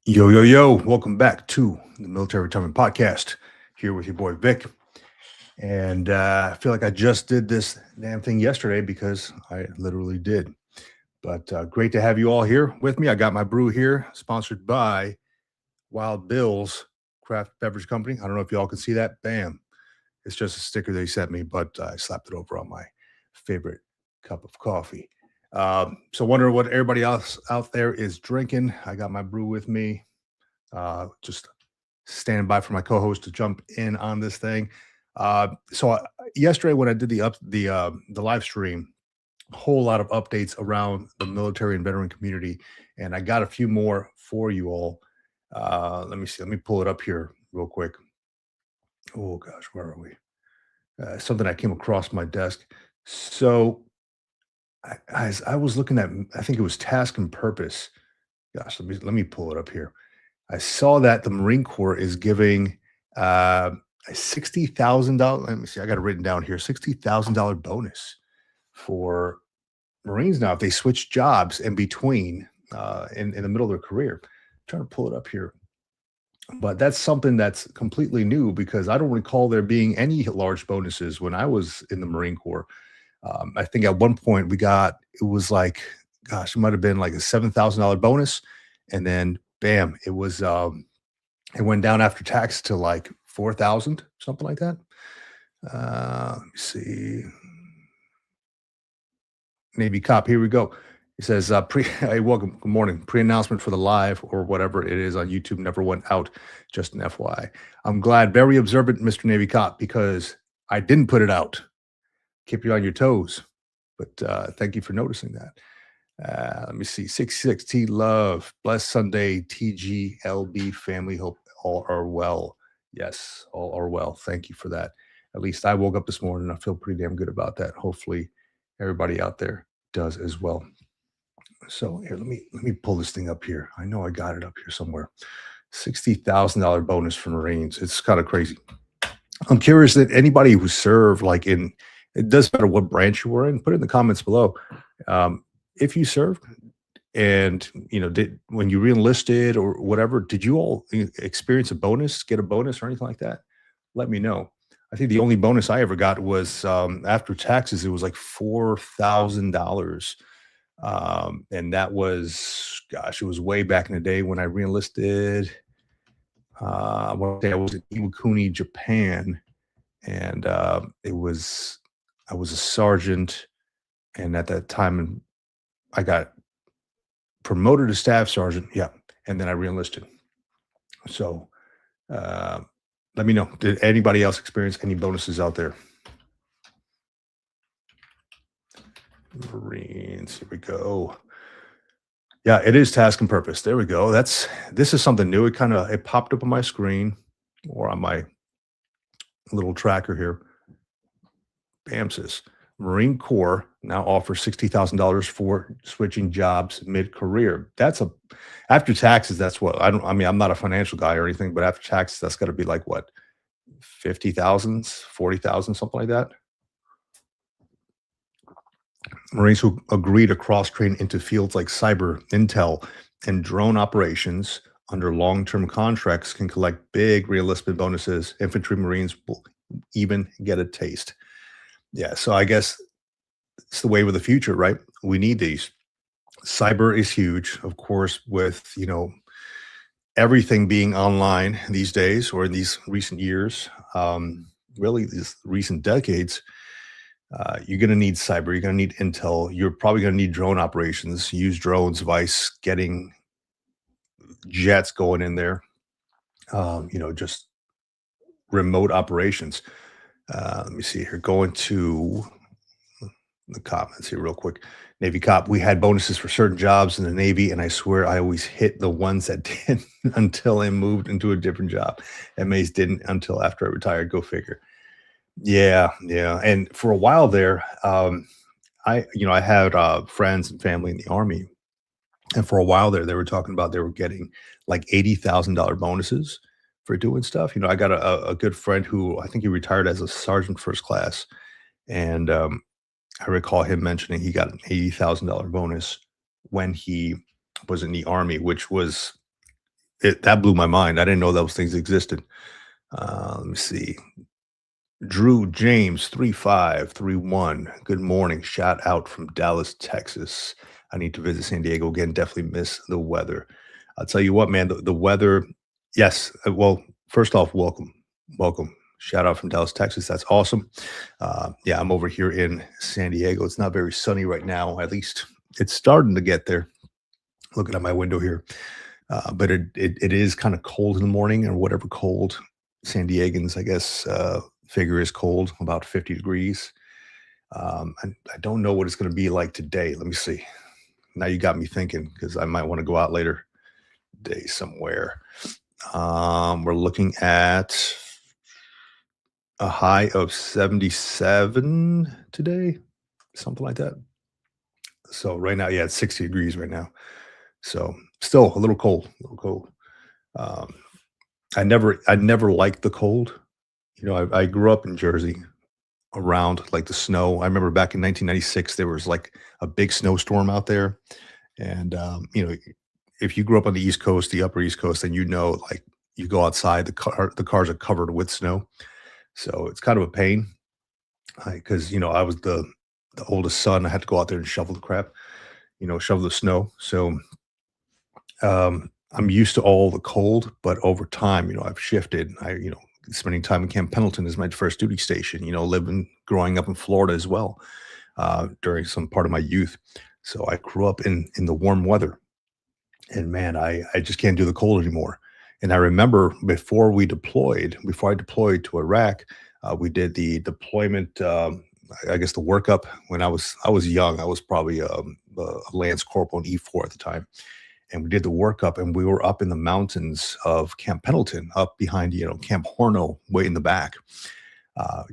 Yo, yo, yo, welcome back to the Military Retirement Podcast. Here with your boy Vic. And I feel like I just did this damn thing yesterday because I literally did. But great to have you all here with me. I got my brew here, sponsored by Wild Bill's Craft Beverage Company. I don't know if y'all can see that. Bam. It's just a sticker they sent me, but I slapped it over on my favorite cup of coffee. So wondering what everybody else out there is drinking. I got my brew with me. Just standing by for my co-host to jump in on this thing. Yesterday when I did the live stream, a whole lot of updates around the military and veteran community, and I got a few more for you all. Let me see. Let me pull it up here real quick. Oh gosh, where are we? Something I came across my desk. So as I was looking at, I think it was Task and Purpose. Gosh, let me pull it up here. I saw that the Marine Corps is giving a $60,000. Let me see. I got it written down here. $60,000 bonus for Marines now if they switch jobs in between in the middle of their career. I'm trying to pull it up here, but that's something that's completely new because I don't recall there being any large bonuses when I was in the Marine Corps. I think at one point it was like, gosh, it might have been like a $7,000 bonus, and then bam, it went down after tax to like 4,000, something like that. Let me see. Navy cop, here we go. He says, hey, welcome, good morning. Pre-announcement for the live or whatever it is on YouTube never went out. Just an FYI. I'm glad, very observant, Mr. Navy cop, because I didn't put it out. Keep you on your toes. But thank you for noticing that. Let me see. 660 Love. Blessed Sunday, TGLB family. Hope all are well. Yes, all are well. Thank you for that. At least I woke up this morning and I feel pretty damn good about that. Hopefully everybody out there does as well. So here, let me pull this thing up here. I know I got it up here somewhere. $60,000 bonus for Marines. It's kind of crazy. I'm curious that anybody who served it doesn't matter what branch you were in, put it in the comments below. If you served and when you re-enlisted or whatever, did you all experience get a bonus or anything like that? Let me know. I think the only bonus I ever got was after taxes. It was like $4,000, and that was, gosh, it was way back in the day when I re-enlisted. I want to say I was in Iwakuni, Japan, and I was a sergeant, and at that time I got promoted to staff sergeant. Yeah. And then I re-enlisted. So let me know. Did anybody else experience any bonuses out there? Marines. Here we go. Yeah, it is Task and Purpose. There we go. This is something new. It popped up on my screen or on my little tracker here. Bam says Marine Corps now offers $60,000 for switching jobs mid-career. After taxes. That's what I'm not a financial guy or anything, but after taxes, that's got to be like what, 50,000, 40,000, something like that. Marines who agree to cross-train into fields like cyber, intel, and drone operations under long-term contracts can collect big reenlistment bonuses. Infantry Marines will even get a taste. Yeah, so I guess it's the way of the future, right? We need these. Cyber is huge, of course, with everything being online these days or in these recent years, really these recent decades. You're going to need cyber. You're going to need intel. You're probably going to need drone operations. Use drones, Vice, getting jets going in there. Just remote operations. Let me see here. Going to the comments here real quick. Navy cop, we had bonuses for certain jobs in the Navy, and I swear I always hit the ones that didn't until I moved into a different job. MAs didn't until after I retired. Go figure. Yeah. And for a while there, I had friends and family in the Army, and for a while there, they were talking about they were getting like $80,000 bonuses for doing stuff. I got a good friend who I think he retired as a sergeant first class, and I recall him mentioning he got an $80,000 bonus when he was in the Army, which was that blew my mind. I didn't know those things existed. Let me see. Drew James 3531. Good morning. Shout out from Dallas, Texas. I need to visit San Diego again. Definitely miss the weather. I'll tell you what, man, the weather, yes. Well, first off, welcome. Welcome. Shout out from Dallas, Texas. That's awesome. Yeah, I'm over here in San Diego. It's not very sunny right now. At least it's starting to get there. Looking at my window here. But it is kind of cold in the morning, or whatever cold San Diegans, I guess, figure is cold, about 50 degrees. I don't know what it's going to be like today. Let me see. Now you got me thinking, because I might want to go out later day somewhere. We're looking at a high of 77 today, something like that. So right now, yeah, it's 60 degrees right now. So still a little cold, a little cold. Um, I never liked the cold. I grew up in Jersey around like the snow. I remember back in 1996, there was like a big snowstorm out there. And, if you grew up on the East Coast, the upper East Coast, then like you go outside, the cars are covered with snow. So it's kind of a pain because, I was the oldest son. I had to go out there and shovel the crap, shovel the snow. So I'm used to all the cold, but over time, I've shifted. Spending time in Camp Pendleton is my first duty station, growing up in Florida as well, during some part of my youth. So I grew up in the warm weather, and man, I just can't do the cold anymore. And I remember before I deployed to Iraq, we did the deployment, I guess the workup when I was young. I was probably a Lance Corporal in E4 at the time, and we did the workup, and we were up in the mountains of Camp Pendleton, up behind, Camp Horno, way in the back,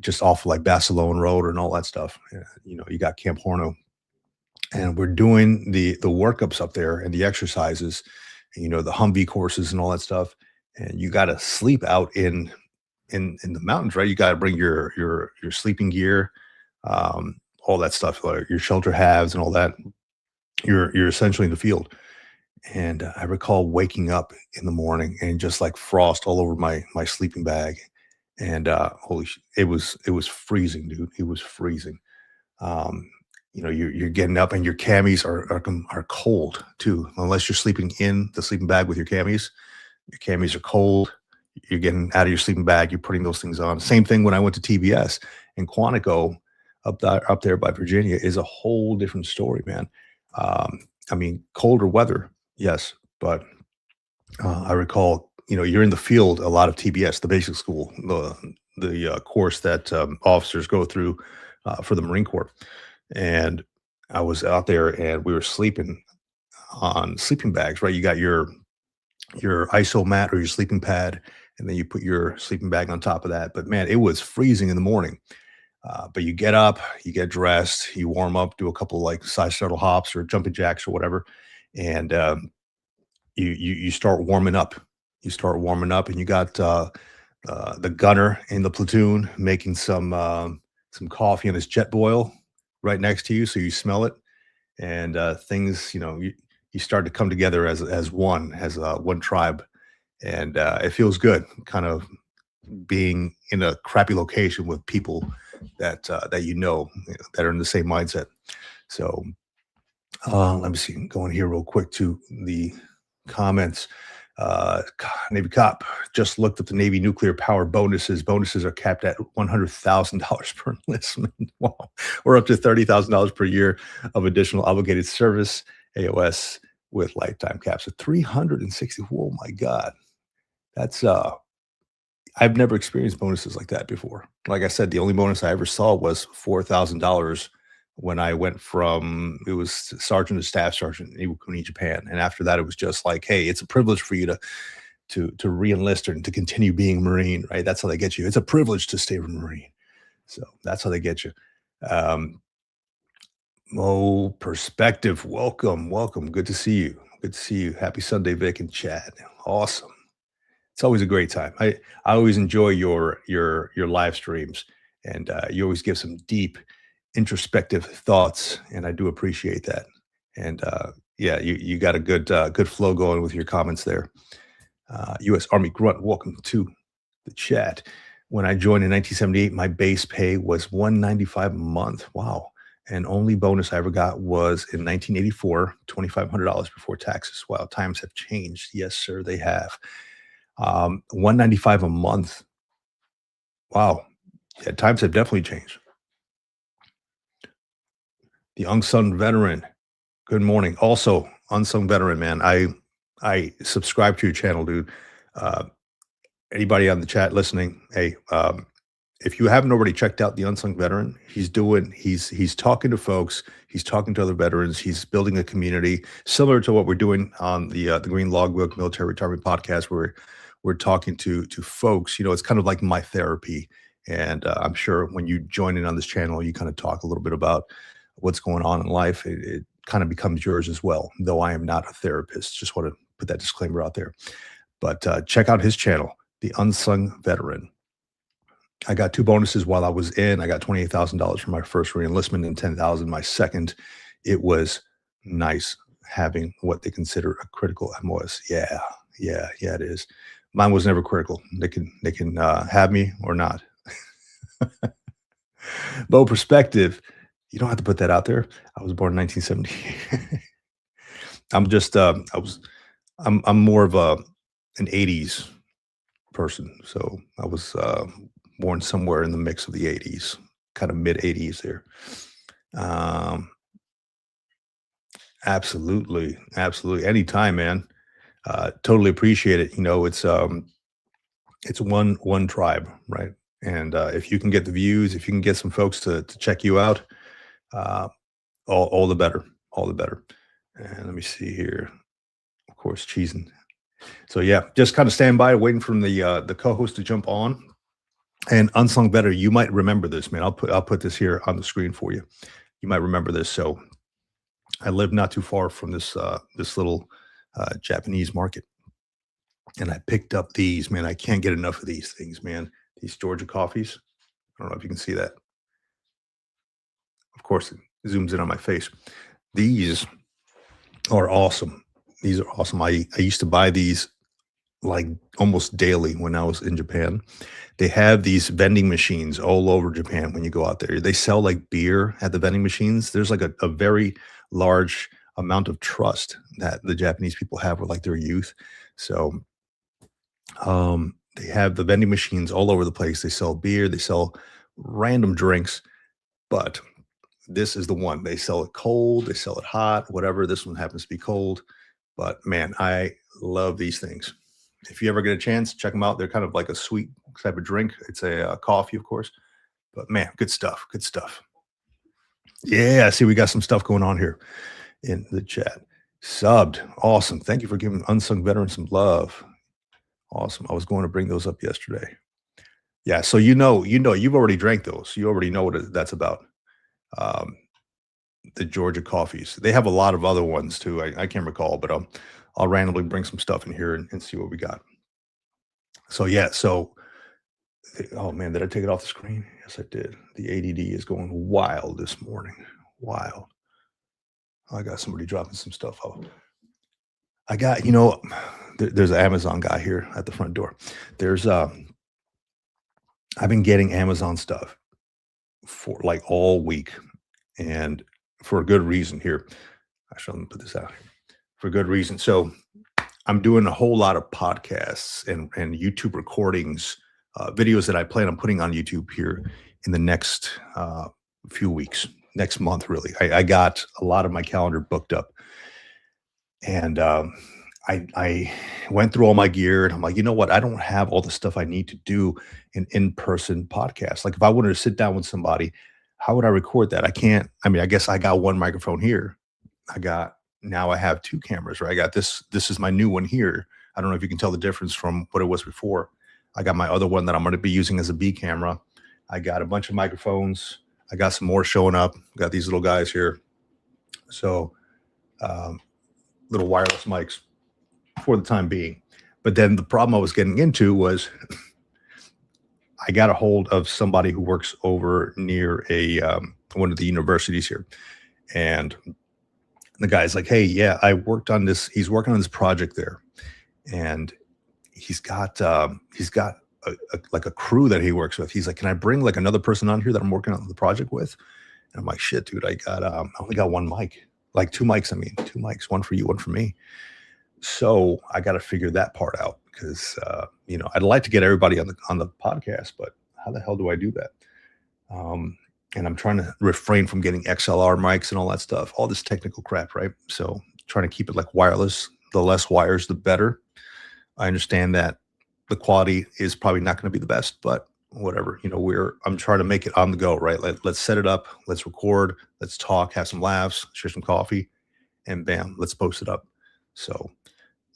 just off like Basilone Road and all that stuff. You got Camp Horno, and we're doing the workups up there and the exercises, and, the Humvee courses and all that stuff. And you got to sleep out in the mountains, right? You got to bring your sleeping gear, all that stuff, like your shelter halves and all that. You're essentially in the field. And I recall waking up in the morning and just like frost all over my sleeping bag. And it was freezing, dude. It was freezing. You're getting up and your camis are cold too, unless you're sleeping in the sleeping bag with your camis. Your camis are cold. You're getting out of your sleeping bag. You're putting those things on. Same thing when I went to TBS in Quantico, up there by Virginia, is a whole different story, man. I mean, colder weather, yes, but I recall, you're in the field a lot of TBS, the basic school, the course that officers go through for the Marine Corps, and I was out there and we were sleeping on sleeping bags, right? You got your ISO mat or your sleeping pad, and then you put your sleeping bag on top of that. But man, it was freezing in the morning. But you get up, you get dressed, you warm up, do a couple like side shuttle hops or jumping jacks or whatever, and you start warming up. You start warming up, and you got the gunner in the platoon making some coffee on his jet boil right next to you, so you smell it, and things, you start to come together as one, as one tribe, and it feels good, kind of being in a crappy location with people that that are in the same mindset. So let me see. Going here real quick to the comments. Navy cop just looked at the Navy nuclear power bonuses. Bonuses are capped at $100,000 per enlistment. Wow, or up to $30,000 per year of additional obligated service. AOS with lifetime caps of 360. Oh my God, that's I've never experienced bonuses like that before. Like I said, the only bonus I ever saw was $4,000 when I went from it was sergeant to staff sergeant in Iwakuni, Japan, and after that, it was just like, hey, it's a privilege for you to re-enlist and to continue being a Marine, right? That's how they get you. It's a privilege to stay a Marine, so that's how they get you. Um, Mo Perspective, welcome, welcome. Good to see you. Good to see you. Happy Sunday, Vic and Chad. Awesome. It's always a great time. I always enjoy your live streams, and you always give some deep, introspective thoughts, and I do appreciate that. And yeah, you got a good flow going with your comments there. U.S. Army grunt, welcome to the chat. When I joined in 1978, my base pay was $195 a month. Wow. And only bonus I ever got was in 1984, $2,500 before taxes. Wow, times have changed. Yes, sir, they have. 195 a month. Wow. Yeah, times have definitely changed. The unsung veteran. Good morning. Also, unsung veteran, man. I subscribe to your channel, dude. Uh, Anybody on the chat listening, hey, if you haven't already checked out the unsung veteran, he's talking to folks, he's talking to other veterans, he's building a community similar to what we're doing on the Green Logbook Military Retirement Podcast, where we're talking to folks. You know, it's kind of like my therapy, and I'm sure when you join in on this channel, you kind of talk a little bit about what's going on in life. It kind of becomes yours as well. Though I am not a therapist, just want to put that disclaimer out there. But check out his channel, the unsung veteran. I got 2 bonuses while I was in. I got $28,000 for my first reenlistment and $10,000 my second. It was nice having what they consider a critical MOS. Yeah, it is. Mine was never critical. They can have me or not. But perspective, you don't have to put that out there. I was born in 1970. I'm more of an 80s person. So I was born somewhere in the mix of the 80s, kind of mid 80s there. Um, absolutely. Anytime, man. Totally appreciate it. You know, it's one tribe, right? And if you can get the views, if you can get some folks to check you out, uh, all the better, all the better. And let me see here. Of course, cheesing. So yeah, just kind of stand by, waiting for the co-host to jump on. And unsung better, you might remember this, man. I'll put this here on the screen for you. You might remember this. So I live not too far from this little Japanese market, and I picked up these, man. I can't get enough of these things, man. These Georgia coffees. I don't know if you can see that. Of course, it zooms in on my face. These are awesome. These are awesome. I used to buy these like almost daily when I was in Japan. They have these vending machines all over Japan when you go out there. They sell like beer at the vending machines. There's like a very large amount of trust that the Japanese people have with like their youth. So they have the vending machines all over the place. They sell beer, they sell random drinks, but this is the one. They sell it cold, they sell it hot, whatever. This one happens to be cold. But man, I love these things. If you ever get a chance, check them out. They're kind of like a sweet type of drink. It's a coffee, of course. But man, good stuff. Good stuff. Yeah, I see we got some stuff going on here in the chat. Subbed. Awesome. Thank you for giving Unsung Veteran some love. Awesome. I was going to bring those up yesterday. Yeah, so you've already drank those. You already know what that's about. The Georgia coffees. They have a lot of other ones too. I can't recall, but I'll randomly bring some stuff in here and see what we got. So yeah, oh man, did I take it off the screen? Yes, I did. The ADD is going wild this morning. Wild. I got somebody dropping some stuff off. I got, there's an Amazon guy here at the front door. I've been getting Amazon stuff for like all week, and for a good reason here. Actually, let me put this out here. For good reason. So I'm doing a whole lot of podcasts and YouTube recordings, videos that I plan on putting on YouTube here in the next few weeks, next month, really. I got a lot of my calendar booked up. And I went through all my gear, and I'm like, you know what? I don't have all the stuff I need to do an in-person podcast. Like if I wanted to sit down with somebody, how would I record that? I can't. I mean, I guess I got one microphone here. Now I have 2 cameras, right? I got this is my new one here. I don't know if you can tell the difference from what it was before. I got my other one that I'm going to be using as a B camera. I got a bunch of microphones. I got some more showing up. Got these little guys here. So little wireless mics for the time being. But then the problem I was getting into was I got a hold of somebody who works over near one of the universities here. And the guy's like, hey, yeah, I worked on this. He's working on this project there. And he's got like a crew that he works with. He's like, "Can I bring like another person on here that I'm working on the project with?" And I'm like, "Shit, dude, I only got one mic, like two mics. I mean, two mics, one for you, one for me." So I got to figure that part out because I'd like to get everybody on the podcast, but how the hell do I do that? Um, and I'm trying to refrain from getting XLR mics and all that stuff, all this technical crap, right? So trying to keep it like wireless. The less wires, the better. I understand that the quality is probably not going to be the best, but whatever. I'm trying to make it on the go, right? Let's set it up, let's record, let's talk, have some laughs, share some coffee, and bam, let's post it up. So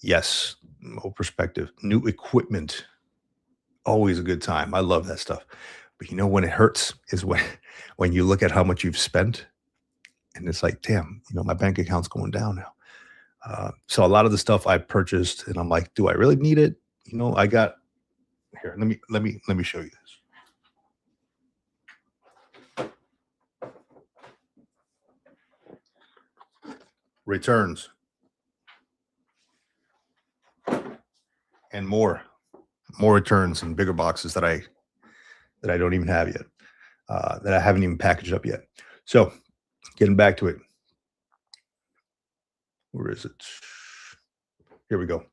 yes, no perspective, new equipment, always a good time. I love that stuff. But when it hurts is when when you look at how much you've spent and it's like, damn, my bank account's going down now. So a lot of the stuff I purchased, and I'm like, do I really need it? I got here. Let me show you this. Returns and more returns and bigger boxes that I don't even have yet, that I haven't even packaged up yet. So getting back to it, where is it? Here we go.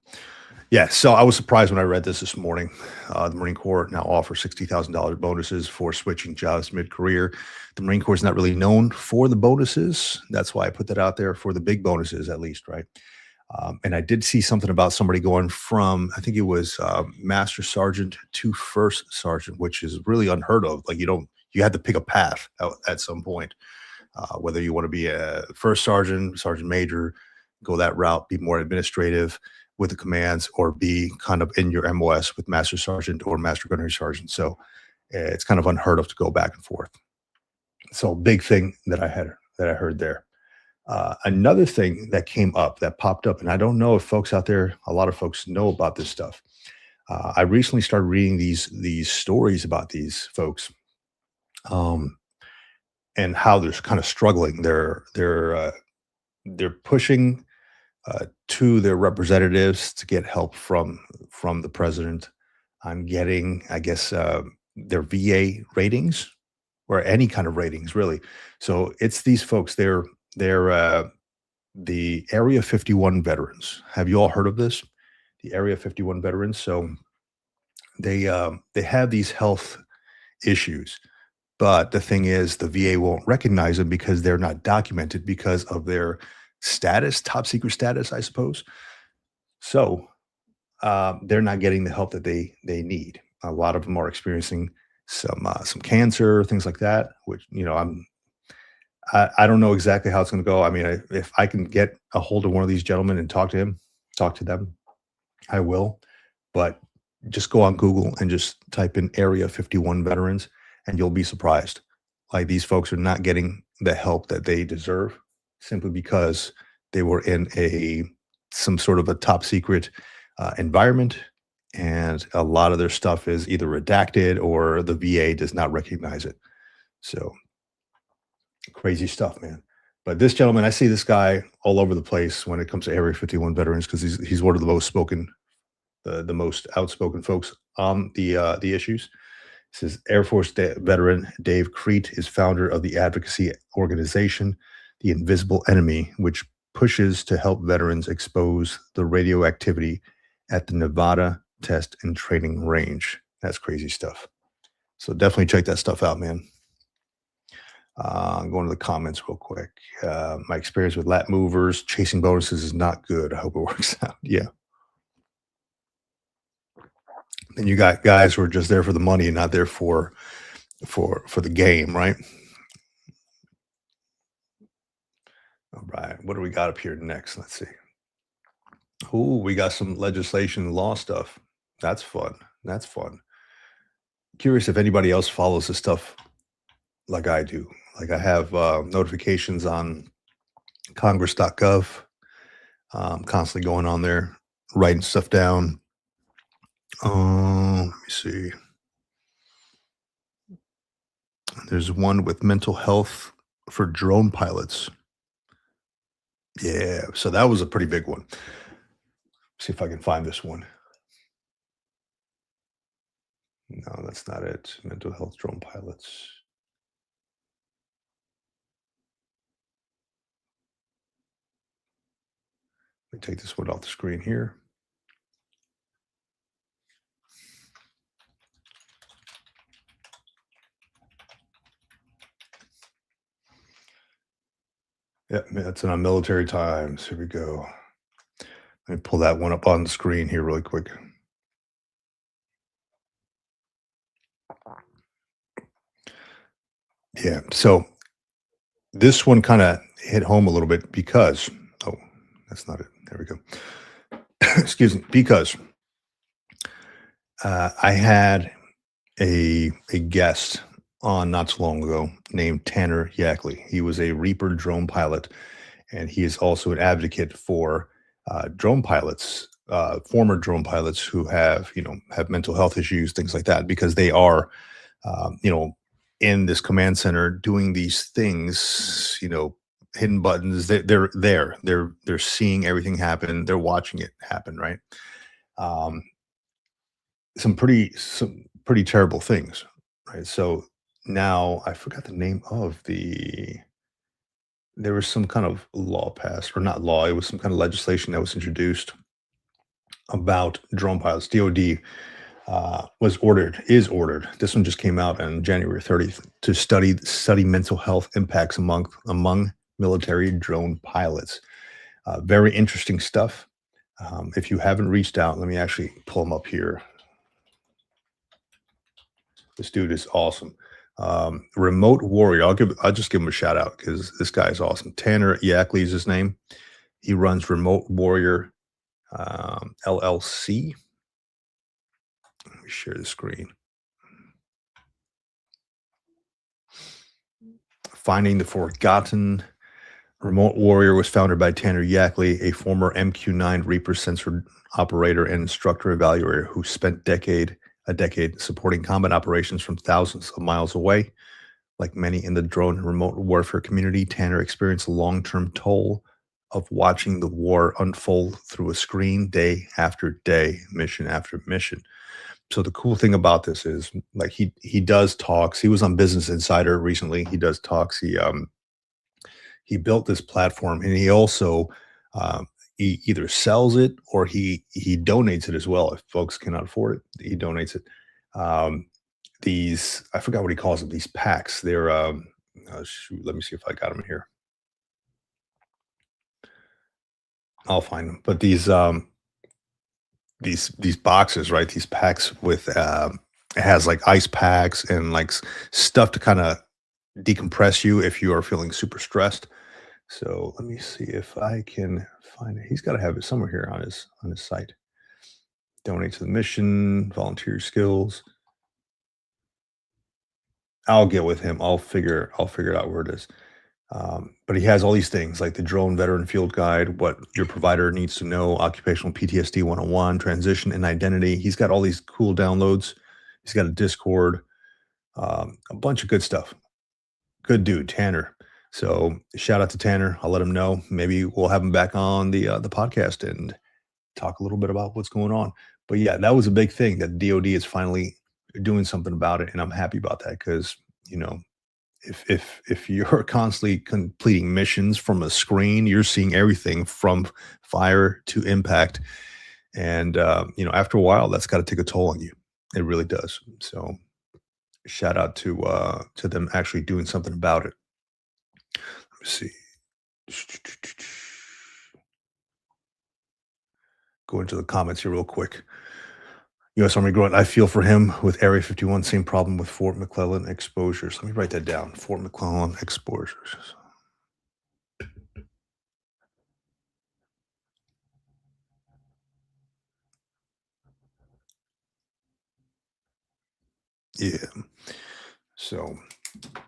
Yeah, so I was surprised when I read this morning. The Marine Corps now offers $60,000 bonuses for switching jobs mid-career. The Marine Corps is not really known for the bonuses. That's why I put that out there for the big bonuses, at least, right? And I did see something about somebody going from, I think it was Master Sergeant to First Sergeant, which is really unheard of. Like you had to pick a path at some point, whether you want to be a First Sergeant, Sergeant Major, go that route, be more administrative with the commands, or be kind of in your MOS with Master Sergeant or Master Gunnery Sergeant. So it's kind of unheard of to go back and forth. So big thing that I heard there. Another thing that came up, that popped up, and I don't know if folks out there, a lot of folks know about this stuff. I recently started reading these stories about these folks, um, and how they're kind of struggling. They're pushing to their representatives to get help from the president on getting, I guess, their VA ratings or any kind of ratings, really. So it's these folks. They're the Area 51 veterans. Have you all heard of this? The Area 51 veterans. So they have these health issues, but the thing is, the VA won't recognize them because they're not documented because of their status, top secret status, I suppose. So they're not getting the help that they need. A lot of them are experiencing some cancer, things like that. Which I don't know exactly how it's going to go. I mean, if I can get a hold of one of these gentlemen and talk to them, I will. But just go on Google and just type in Area 51 veterans, and you'll be surprised. Like, these folks are not getting the help that they deserve simply because they were in some sort of a top secret environment, and a lot of their stuff is either redacted or the VA does not recognize it. So crazy stuff, man. But this gentleman, I see this guy all over the place when it comes to Area 51 veterans because he's one of the most outspoken folks on the issues. It says Air Force veteran Dave Crete is founder of the advocacy organization, The Invisible Enemy, which pushes to help veterans expose the radioactivity at the Nevada Test and Training Range. That's crazy stuff. So definitely check that stuff out, man. I'm going to the comments real quick. My experience with lat movers chasing bonuses is not good. I hope it works out. Yeah. And you got guys who are just there for the money and not there for the game, right? All right. What do we got up here next? Let's see. Oh, we got some legislation and law stuff. That's fun. That's fun. Curious if anybody else follows this stuff like I do. Like, I have notifications on congress.gov. Constantly going on there, writing stuff down. Let me see. There's one with mental health for drone pilots. Yeah, so that was a pretty big one. See if I can find this one. that's not it. Mental health drone pilots. Let me take this one off the screen here. Yep, that's on Military Times. Here we go. Let me pull that one up on the screen here really quick. Yeah. So this one kind of hit home a little bit because, oh, that's not it. There we go. Excuse me. Because I had a guest on not so long ago named Tanner Yackley. He was a Reaper drone pilot, and he is also an advocate for drone pilots, former drone pilots who have mental health issues, things like that, because they are, you know, in this command center doing these things, hidden buttons. They're there. They're seeing everything happen. They're watching it happen, right? Um, some pretty terrible things, right? So now I forgot the name of there was some kind of law passed, or not law, it was some kind of legislation that was introduced about drone pilots. DoD is ordered. This one just came out on January 30th to study mental health impacts among military drone pilots. Very interesting stuff. If you haven't reached out, let me actually pull them up here. This dude is awesome. Remote Warrior. I'll just give him a shout out because this guy is awesome. Tanner Yackley is his name. He runs Remote Warrior LLC. Let me share the screen. Finding the Forgotten. Remote Warrior was founded by Tanner Yackley, a former MQ-9 Reaper sensor operator and instructor evaluator who spent a decade supporting combat operations from thousands of miles away. Like many in the drone and remote warfare community, Tanner experienced a long-term toll of watching the war unfold through a screen day after day, mission after mission. So the cool thing about this is, like, he does talks. He was on Business Insider recently. He does talks. He built this platform, and he also he either sells it or he donates it as well. If folks cannot afford it, he donates it. Um, these, I forgot what he calls them. These packs. They're shoot. Let me see if I got them here. I'll find them. But these boxes, right? These packs with it has like ice packs and like stuff to kind of decompress you if you are feeling super stressed. So let me see if I can find it. He's got to have it somewhere here on his site. Donate to the mission, volunteer skills. I'll get with him. I'll figure it out where it is. But he has all these things like the drone veteran field guide, what your provider needs to know, occupational PTSD 101, transition and identity. He's got all these cool downloads. He's got a Discord, a bunch of good stuff. Good dude, Tanner. So shout out to Tanner. I'll let him know. Maybe we'll have him back on the podcast and talk a little bit about what's going on. But yeah, that was a big thing that DoD is finally doing something about it, and I'm happy about that because you know if you're constantly completing missions from a screen, you're seeing everything from fire to impact, and after a while, that's got to take a toll on you. It really does. So shout out to them actually doing something about it. Let me see. Go into the comments here real quick. U.S. Army grunt. I feel for him with Area 51. Same problem with Fort McClellan exposures. Let me write that down. Fort McClellan exposures. Yeah. So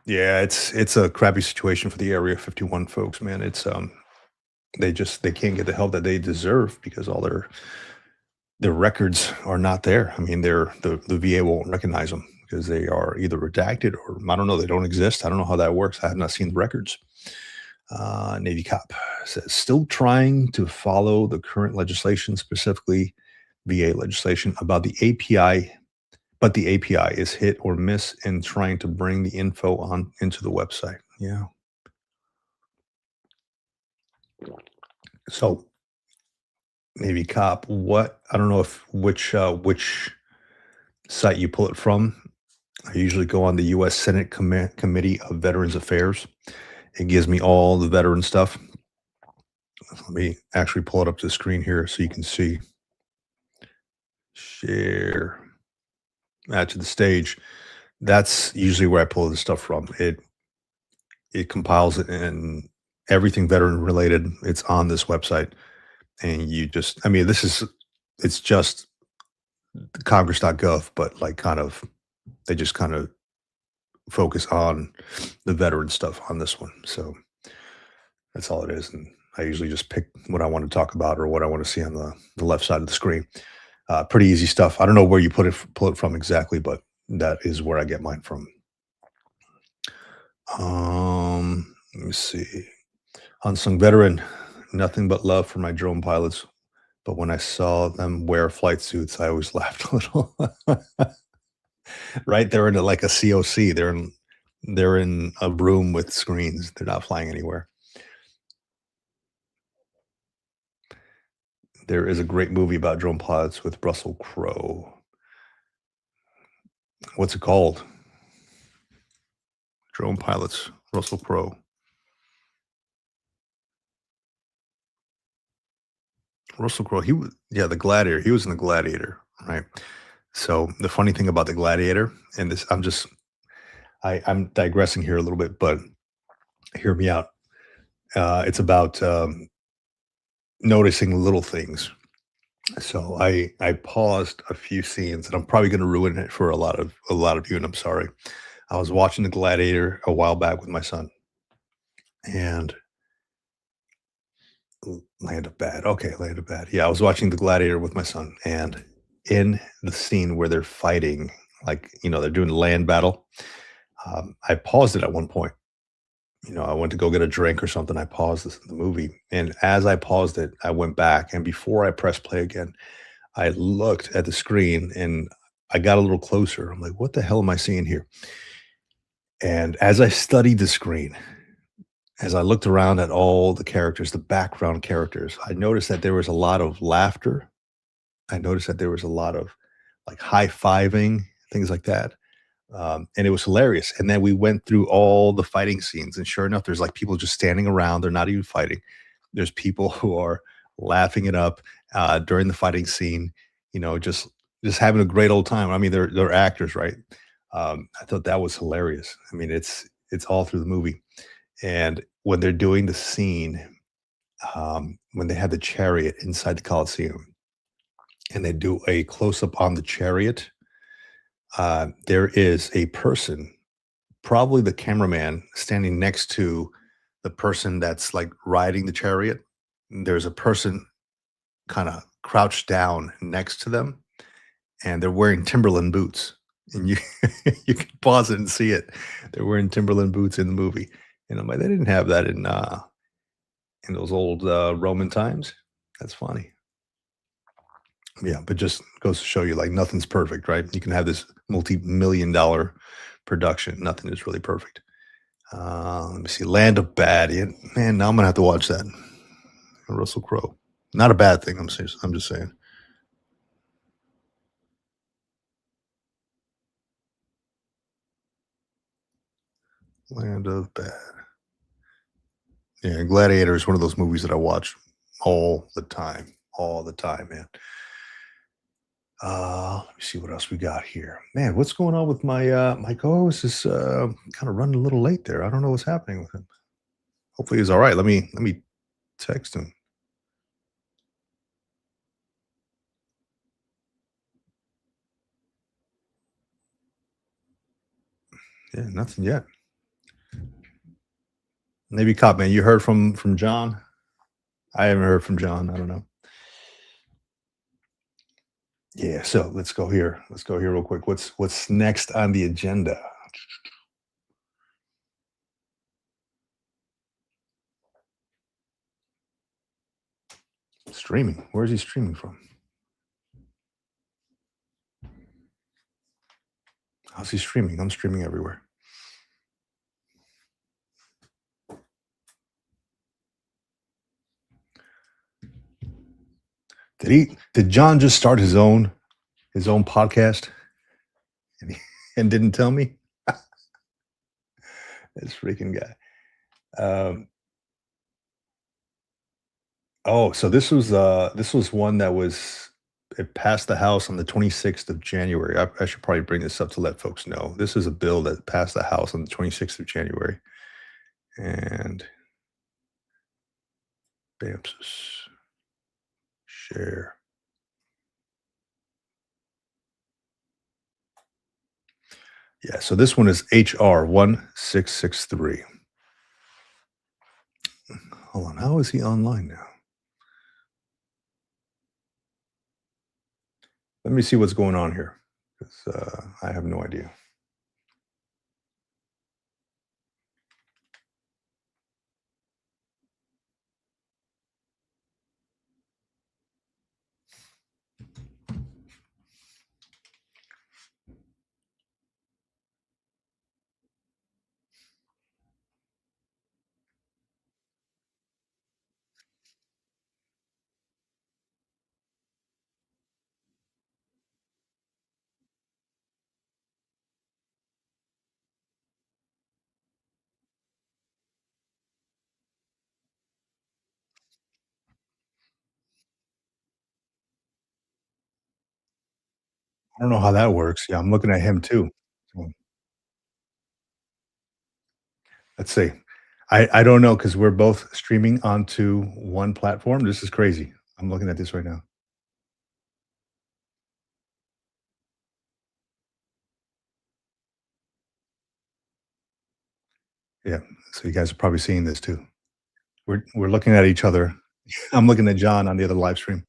yeah, it's a crappy situation for the Area 51 folks, man. It's they can't get the help that they deserve because all their records are not there. I mean, the VA won't recognize them because they are either redacted or I don't know, they don't exist. I don't know how that works. I have not seen the records. Navy cop says still trying to follow the current legislation, specifically VA legislation about the API but the API is hit or miss in trying to bring the info on into the website. Yeah. So maybe cop what I don't know if which site you pull it from. I usually go on the U.S. Senate Committee of Veterans Affairs. It gives me all the veteran stuff. Let me actually pull it up to the screen here so you can see. Share. Add to the stage. That's usually where I pull this stuff from. It compiles it and everything veteran related. It's on this website, and you just. I mean, this is. It's just Congress.gov, but like kind of they just kind of focus on the veteran stuff on this one. So that's all it is. And I usually just pick what I want to talk about or what I want to see on the left side of the screen. Pretty easy stuff. I don't know where you pull it from exactly, but that is where I get mine from. Let me see. Unsung veteran, nothing but love for my drone pilots. But when I saw them wear flight suits, I always laughed a little. Right? They're in like a COC. They're in a room with screens. They're not flying anywhere. There is a great movie about drone pilots with Russell Crowe. What's it called? Drone pilots, Russell Crowe. Russell Crowe, he was yeah, the Gladiator. He was in the Gladiator, right? So the funny thing about the Gladiator, and this, I'm digressing here a little bit, but hear me out. It's about noticing little things. So I paused a few scenes, and I'm probably going to ruin it for a lot of you, and I'm sorry. I was watching the Gladiator a while back with my son, and Land of Bad. Okay, Land of Bad. Yeah, I was watching The Gladiator with my son, and in the scene where they're fighting, like, they're doing land battle, I paused it at one point. I went to go get a drink or something. I paused the movie, and as I paused it, I went back, and before I pressed play again, I looked at the screen, and I got a little closer. I'm like, "What the hell am I seeing here?" And as I studied the screen, as I looked around at all the characters, the background characters, I noticed that there was a lot of laughter. I noticed that there was a lot of, like, high-fiving, things like that, and it was hilarious, and then we went through all the fighting scenes, and sure enough, there's, like, people just standing around, they're not even fighting. There's people who are laughing it up, during the fighting scene, just having a great old time. I mean, they're actors, right? I thought that was hilarious. I mean, it's all through the movie, and when they're doing the scene, when they have the chariot inside the Colosseum, and they do a close up on the chariot, there is a person, probably the cameraman, standing next to the person that's like riding the chariot. There's a person kind of crouched down next to them, and they're wearing Timberland boots. And you you can pause it and see it. They're wearing Timberland boots in the movie, and I'm like, they didn't have that in those old Roman times. That's funny. Yeah, but just goes to show you, like, nothing's perfect, right? You can have this multi-million dollar production. Nothing is really perfect. Let me see. Land of Bad. Yeah, man, now I'm gonna have to watch that. Russell Crowe. Not a bad thing. I'm just saying. Land of Bad. Yeah, Gladiator is one of those movies that I watch all the time, man. Let me see what else we got here. Man, what's going on with my co-host is kind of running a little late there. I don't know what's happening with him. Hopefully he's all right. Let me text him. Yeah, nothing yet. Maybe cop man. You heard from John? I haven't heard from John. I don't know. Yeah, so let's go here. Let's go here real quick. What's next on the agenda? Streaming. Where is he streaming from? How's he streaming? I'm streaming everywhere. Did John just start his own podcast and, and didn't tell me? This freaking guy. Um, oh, so this was one that was it passed the House on the 26th of January. I should probably bring this up to let folks know. This is a bill that passed the House on the 26th of January. And BAMS's share. Yeah, so this one is HR 1663. Hold on, how is he online now? Let me see what's going on here, 'cause, I have no idea. I don't know how that works. Yeah, I'm looking at him too. So, let's see. I don't know because 'cause we're both streaming onto one platform. This is crazy. I'm looking at this right now. Yeah, so you guys are probably seeing this too. We're looking at each other. I'm looking at John on the other live stream.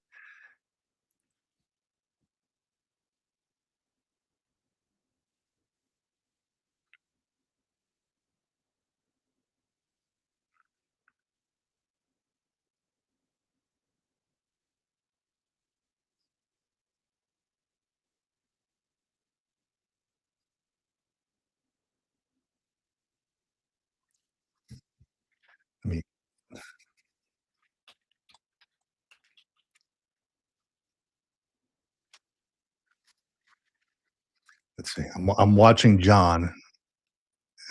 Let me let's see. I'm watching John.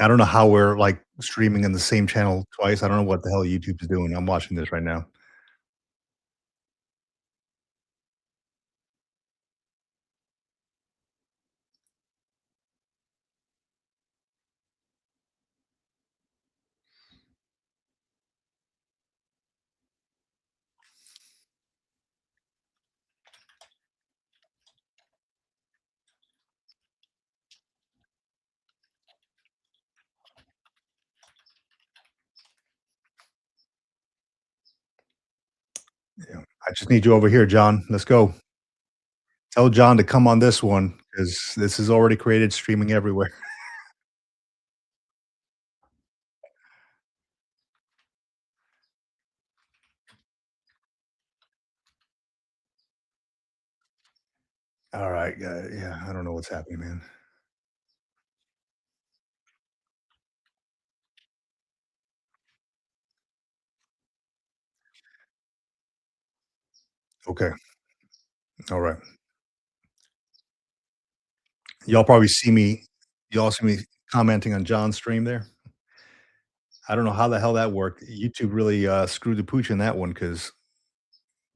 I don't know how we're, like, streaming in the same channel twice. I don't know what the hell YouTube is doing. I'm watching this right now. Yeah. I just need you over here, John. Let's go. Tell John to come on this one because this is already created streaming everywhere. Alright, yeah, I don't know what's happening, man. Okay, alright. Y'all see me commenting on John's stream there? I don't know how the hell that worked. YouTube really, screwed the pooch in that one because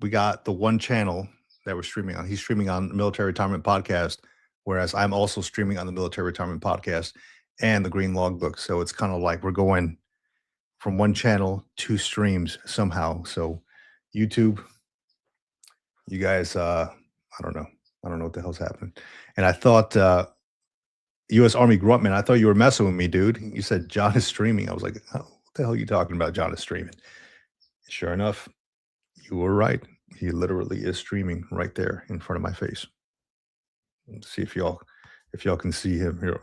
we got the one channel that we're streaming on. He's streaming on Military Retirement Podcast, whereas I'm also streaming on the Military Retirement Podcast and the Green Logbook. So it's kind of like we're going from one channel, two streams somehow. So YouTube, you guys, I don't know. I don't know what the hell's happening. And I thought US Army Gruntman, I thought you were messing with me, dude. You said John is streaming. I was like, oh, what the hell are you talking about? John is streaming. Sure enough, you were right. He literally is streaming right there in front of my face. Let's see if y'all can see him here.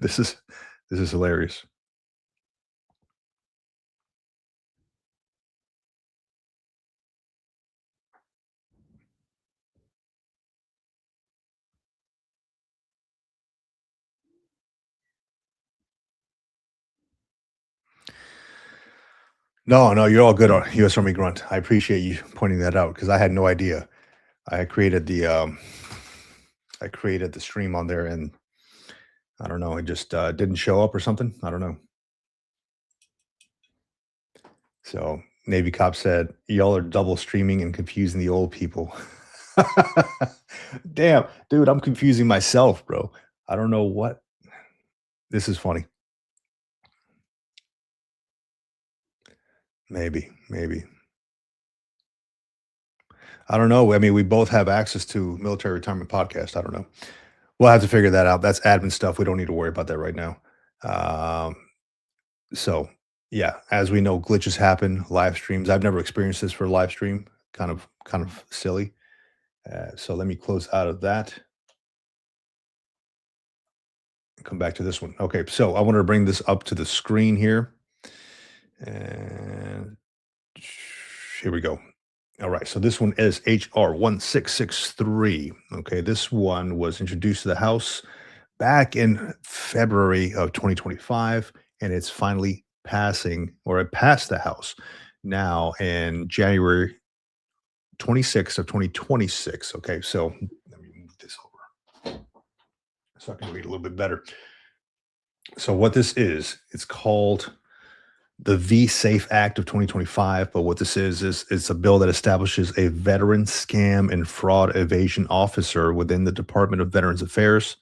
This is this is hilarious. No, you're all good on US Army Grunt. I appreciate you pointing that out because I had no idea. I created the I created the stream on there and I don't know, it just didn't show up or something. I don't know. So Navy cop said, "Y'all are double streaming and confusing the old people." Damn, dude, I'm confusing myself, bro. I don't know what. This is funny. Maybe. I don't know. I mean, we both have access to military retirement podcast. I don't know. We'll have to figure that out. That's admin stuff. We don't need to worry about that right now. Um, so yeah, as we know, glitches happen. Live streams. I've never experienced this for a live stream. Kind of silly. So let me close out of that. Come back to this one. Okay, so I wanted to bring this up to the screen here. And here we go. All right, so this one is HR 1663. Okay, this one was introduced to the House back in February of 2025, and it's finally passing, or it passed the House now in January 26th of 2026. Okay, so let me move this over so I can read a little bit better. So what this is, it's called the V Safe Act of 2025. But what this is it's a bill that establishes a veteran scam and fraud evasion officer within the Department of Veterans Affairs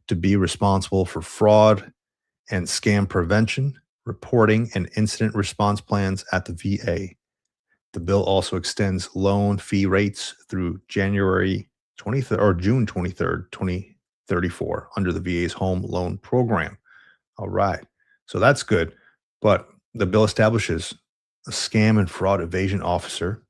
to be responsible for fraud and scam prevention, reporting, and incident response plans at the VA. The bill also extends loan fee rates through January 23rd or June 23rd, 2034 under the VA's home loan program. All right. So that's good. But the bill establishes a scam and fraud evasion officer,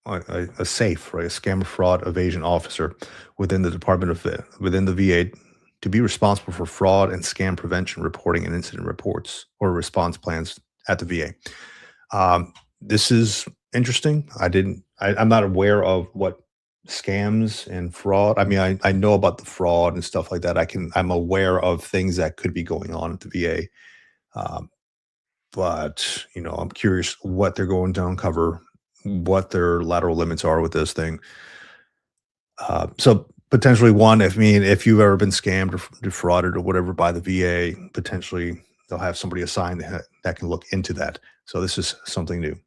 a SAFE, right? A scam and fraud evasion officer within the within the VA to be responsible for fraud and scam prevention reporting and incident reports or response plans at the VA. This is interesting. I'm not aware of what scams and fraud. I mean, I know about the fraud and stuff like that. I'm aware of things that could be going on at the VA. Um, but I'm curious what they're going to uncover, what their lateral limits are with this thing. So potentially one, if you've ever been scammed or defrauded or whatever by the VA, potentially they'll have somebody assigned that can look into that. So this is something new.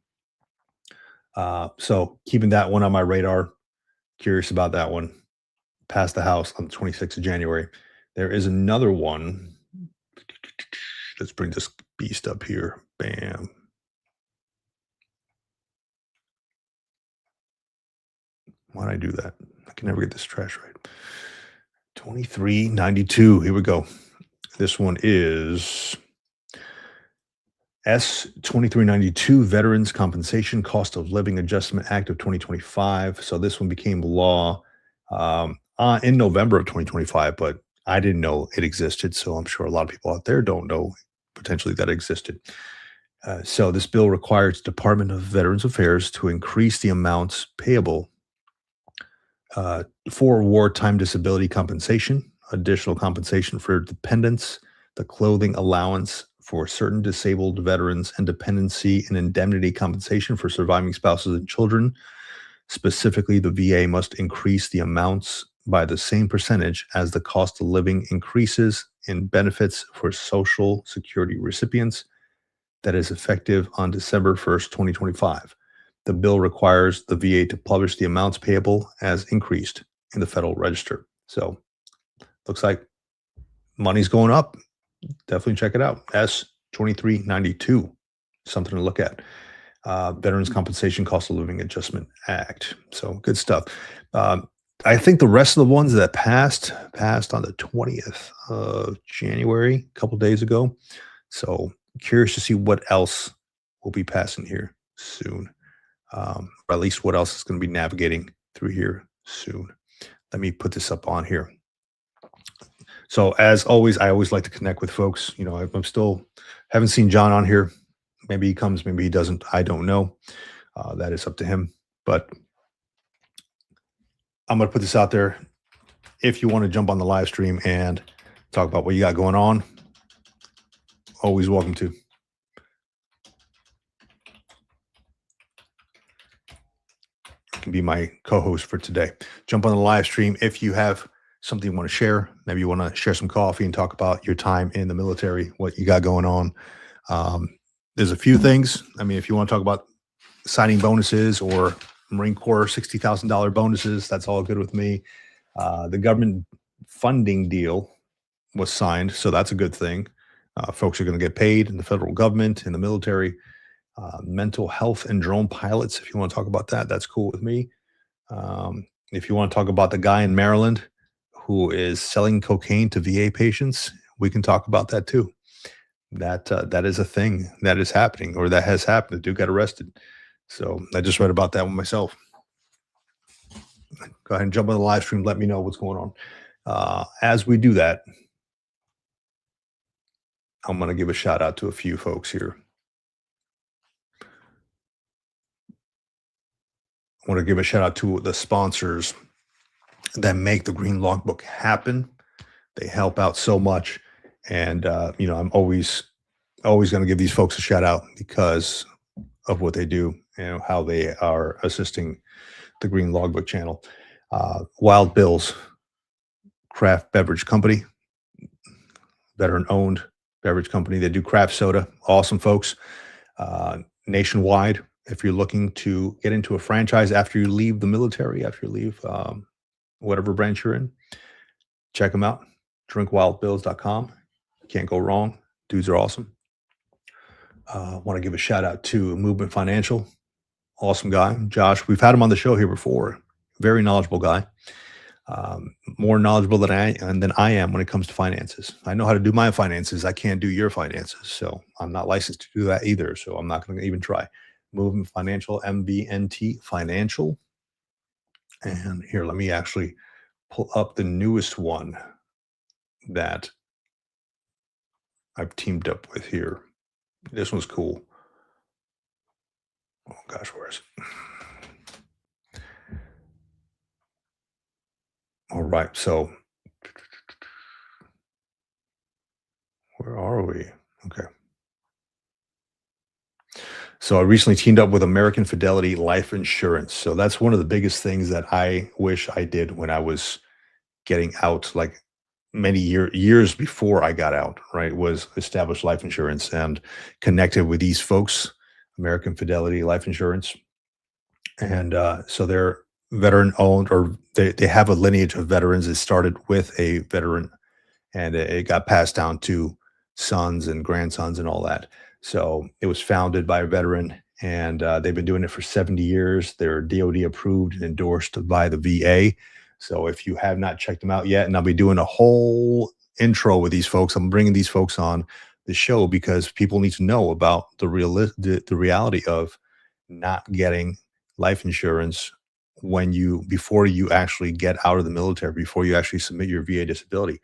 So keeping that one on my radar, curious about that one. Passed the House on the 26th of January. There is another one. Let's bring this beast up here. Bam. Why'd I do that? I can never get this trash right. 2392. Here we go. This one is S2392 Veterans Compensation Cost of Living Adjustment Act of 2025. So this one became law in November of 2025, but I didn't know it existed. So I'm sure a lot of people out there don't know potentially that it existed. So this bill requires Department of Veterans Affairs to increase the amounts payable for wartime disability compensation, additional compensation for dependents, the clothing allowance for certain disabled veterans, and dependency and indemnity compensation for surviving spouses and children. Specifically, the VA must increase the amounts by the same percentage as the cost of living increases in benefits for Social Security recipients that is effective on December 1st, 2025. The bill requires the VA to publish the amounts payable as increased in the Federal Register. So looks like money's going up. Definitely check it out. S2392, something to look at. Veterans Compensation Cost of Living Adjustment Act. So good stuff. I think the rest of the ones that passed on the 20th of January, a couple days ago. So curious to see what else will be passing here soon, or at least what else is going to be navigating through here soon. Let me put this up on here. So as always, I always like to connect with folks. I'm still haven't seen John on here. Maybe he comes, maybe he doesn't. I don't know. That is up to him. But I'm going to put this out there. If you want to jump on the live stream and talk about what you got going on, always welcome to. can be my co-host for today. Jump on the live stream if you have something you want to share. Maybe you want to share some coffee and talk about your time in the military, what you got going on. There's a few things. I mean, if you want to talk about signing bonuses or Marine Corps $60,000 bonuses, that's all good with me. The government funding deal was signed, so that's a good thing. Folks are going to get paid in the federal government, in the military. Mental health and drone pilots, if you want to talk about that, that's cool with me. If you want to talk about the guy in Maryland who is selling cocaine to VA patients, we can talk about that too. That is a thing that is happening, or that has happened. The dude got arrested. So I just read about that one myself. Go ahead and jump on the live stream. Let me know what's going on. As we do that, I'm going to give a shout out to a few folks here. I want to give a shout out to the sponsors that make the Green Logbook happen. They help out so much. And, I'm always going to give these folks a shout out because of what they do and how they are assisting the Green Logbook channel. Wild Bill's Craft Beverage Company, veteran-owned beverage company. They do craft soda. Awesome folks. Nationwide, if you're looking to get into a franchise after you leave the military, after you leave whatever branch you're in, check them out. drinkwildbills.com. Can't go wrong. Dudes are awesome. Want to give a shout out to Movement Financial. Awesome guy. Josh, we've had him on the show here before. Very knowledgeable guy. More knowledgeable than I am when it comes to finances. I know how to do my finances. I can't do your finances. So I'm not licensed to do that either. So I'm not going to even try. Movement Financial, MBNT Financial. And here, let me actually pull up the newest one that I've teamed up with here. This one's cool. Oh gosh, where is it? All right, so where are we? Okay. So I recently teamed up with American Fidelity Life Insurance. So that's one of the biggest things that I wish I did when I was getting out, like many years before I got out, right, was establish life insurance and connected with these folks, American Fidelity Life Insurance. And so they're veteran owned, or they have a lineage of veterans. It started with a veteran and it got passed down to sons and grandsons and all that. So it was founded by a veteran, and they've been doing it for 70 years. They're DOD approved and endorsed by the VA. So if you have not checked them out yet, and I'll be doing a whole intro with these folks, I'm bringing these folks on the show because people need to know about the reality of not getting life insurance before you actually get out of the military, before you actually submit your VA disability.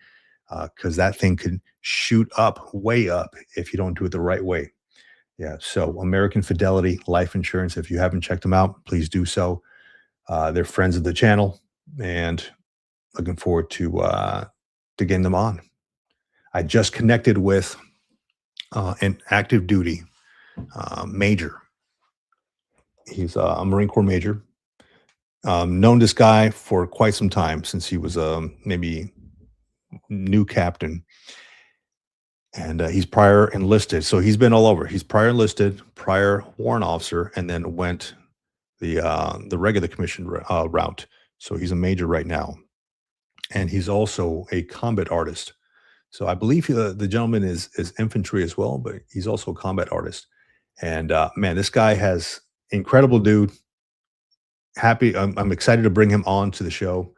Because that thing can shoot up, way up, if you don't do it the right way. Yeah, so American Fidelity Life Insurance, if you haven't checked them out, please do so. They're friends of the channel, and looking forward to getting them on. I just connected with an active duty major. He's a Marine Corps major. Known this guy for quite some time, since he was maybe new captain, and he's prior enlisted, so he's been all over. He's prior enlisted, prior warrant officer, and then went the regular commission route. So he's a major right now, and he's also a combat artist. So I believe the gentleman is infantry as well, but he's also a combat artist. And man, this guy has incredible dude. Happy, I'm excited to bring him on to the show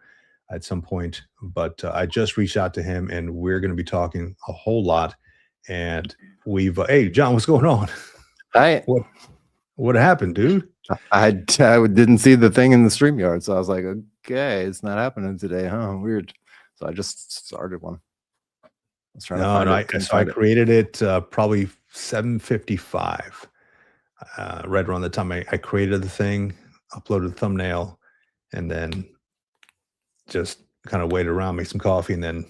at some point, but I just reached out to him, and we're going to be talking a whole lot. And hey, John, what's going on? Hi. What happened, dude? I didn't see the thing in the StreamYard, so I was like, okay, it's not happening today, huh? Weird. So I just started one. I was trying to find it. I created it probably 7:55. Right around the time I created the thing, uploaded the thumbnail, and then just kind of waited around, make some coffee, and then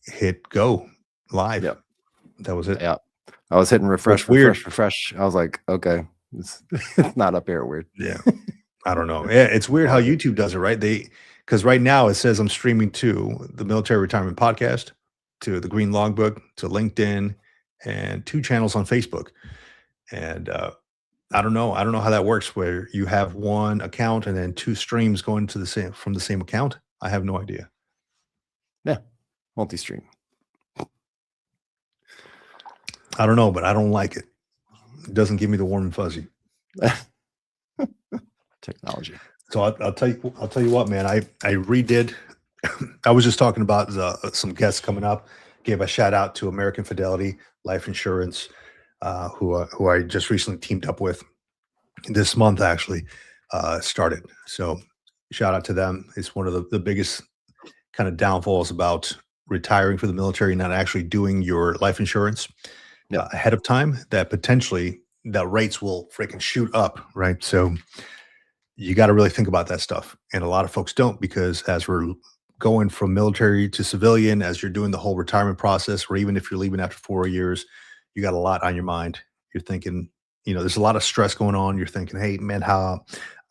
hit go live. Yep. That was it. Yeah. I was hitting refresh. I was like, okay, it's not up here. Weird. Yeah. I don't know. Yeah, it's weird how YouTube does it, right? Because right now it says I'm streaming to the Military Retirement Podcast, to the Green Logbook, to LinkedIn, and 2 channels on Facebook. And I don't know. I don't know how that works where you have one account and then 2 streams going to the same from the same account. I have no idea. Yeah, multi-stream. I don't know, but I don't like it. It doesn't give me the warm and fuzzy. Technology. So I'll tell you what, man. I redid. I was just talking about some guests coming up. Gave a shout out to American Fidelity Life Insurance, who I just recently teamed up with this month. Actually, started. So shout out to them. It's one of the biggest kind of downfalls about retiring for the military, not actually doing your life insurance ahead of time. That potentially the rates will freaking shoot up, right? So you got to really think about that stuff. And a lot of folks don't, because as we're going from military to civilian, as you're doing the whole retirement process, or even if you're leaving after 4 years, you got a lot on your mind. You're thinking, there's a lot of stress going on. You're thinking, hey, man,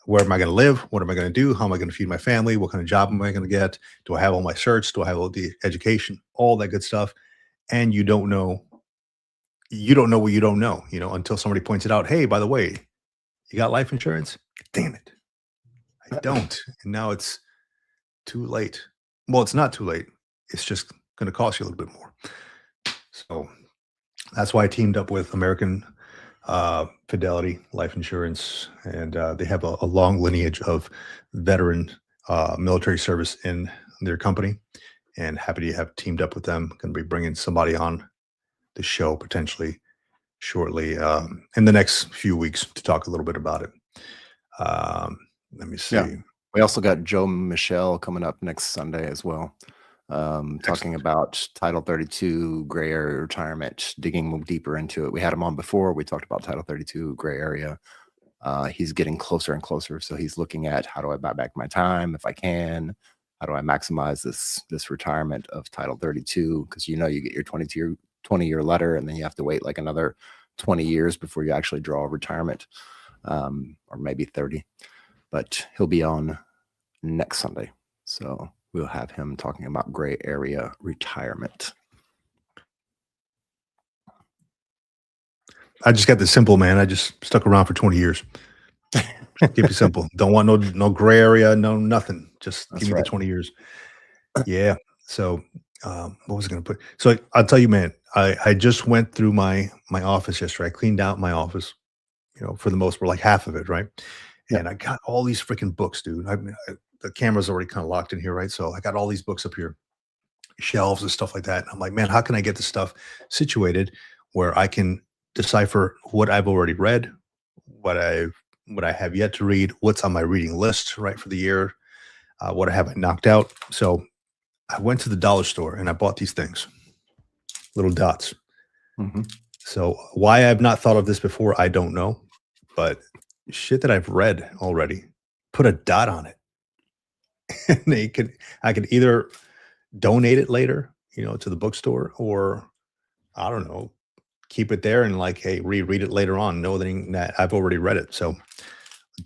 where am I going to live? What am I going to do? How am I going to feed my family? What kind of job am I going to get? Do I have all my certs? Do I have all the education? All that good stuff. And you don't know what you don't know, until somebody points it out. Hey, by the way, you got life insurance? Damn it. I don't. And now it's too late. Well, it's not too late. It's just going to cost you a little bit more. So that's why I teamed up with American Fidelity Life Insurance. And they have a long lineage of veteran military service in their company. And happy to have teamed up with them. Going to be bringing somebody on the show potentially shortly in the next few weeks to talk a little bit about it. Let me see. Yeah. We also got Joe Michelle coming up next Sunday as well, talking about Title 32 gray area retirement, digging deeper into it. We had him on before. We talked about Title 32 gray area. He's getting closer and closer. So he's looking at, how do I buy back my time if I can? How do I maximize this retirement of Title 32? Because you get your 20-year letter, and then you have to wait like another 20 years before you actually draw retirement, or maybe 30. But he'll be on next Sunday. So we'll have him talking about gray area retirement. I just got the simple, man. I just stuck around for 20 years. Keep it simple. Don't want no gray area, no nothing. Just give me the 20 years. Yeah. So what was I going to put? So I'll tell you, man, I just went through my office yesterday. I cleaned out my office, for the most part, like half of it, right? Yeah. And I got all these freaking books, dude. The camera's already kind of locked in here, right? So I got all these books up here, shelves and stuff like that. And I'm like, man, how can I get this stuff situated where I can decipher what I've already read, what I have yet to read, what's on my reading list, right, for the year, what I knocked out. So I went to the dollar store and I bought these things, little dots. Mm-hmm. So why I've not thought of this before, I don't know, but shit that I've read already, put a dot on it. And I could either donate it later, to the bookstore, or I don't know, keep it there and like, hey, reread it later on, knowing that I've already read it. So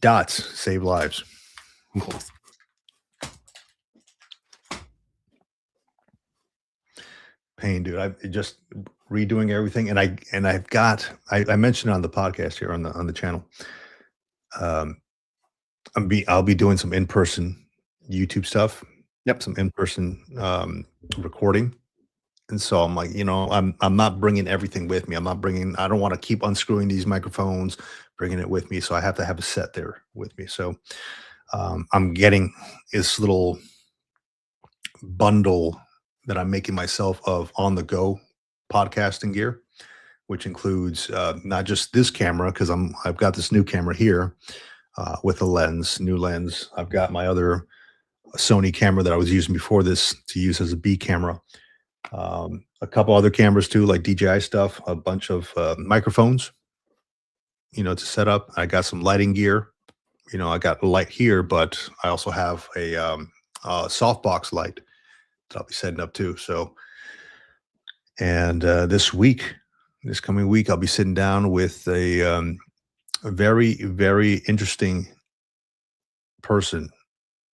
dots save lives. Pain, dude. I just redoing everything, and I mentioned on the podcast here on the channel. I'll be doing some in-person YouTube stuff. Yep. Some in-person recording. And so I'm like, I'm not bringing everything with me. I don't want to keep unscrewing these microphones, bringing it with me. So I have to have a set there with me. So I'm getting this little bundle that I'm making myself of on-the-go podcasting gear, which includes not just this camera, because I've got this new camera here with a new lens. I've got my other Sony camera that I was using before this to use as a B camera. A couple other cameras too, like DJI stuff, a bunch of microphones, to set up. I got some lighting gear. I got a light here, but I also have a softbox light that I'll be setting up too. So, and this coming week, I'll be sitting down with a very, very interesting person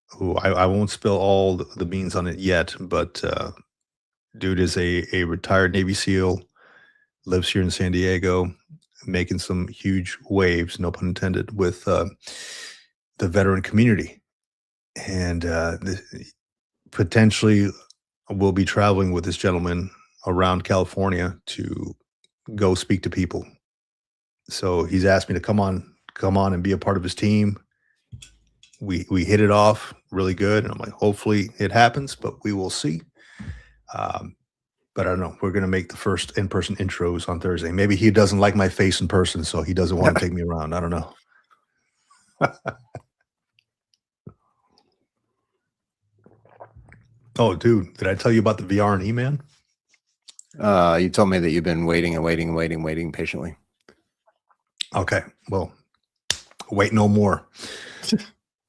who I won't spill all the beans on it yet, but dude is a retired Navy SEAL, lives here in San Diego, making some huge waves, no pun intended, with the veteran community. And potentially will be traveling with this gentleman around California to go speak to people. So he's asked me to come on and be a part of his team. We hit it off really good, and I'm like, hopefully it happens, but we will see. Um, but I don't know. We're gonna make the first in-person intros on Thursday. Maybe he doesn't like my face in person, so he doesn't want to take me around. I don't know. Oh, dude, did I tell you about the VR&E, man? You told me that you've been waiting and waiting and waiting, waiting patiently. Okay, well, wait no more.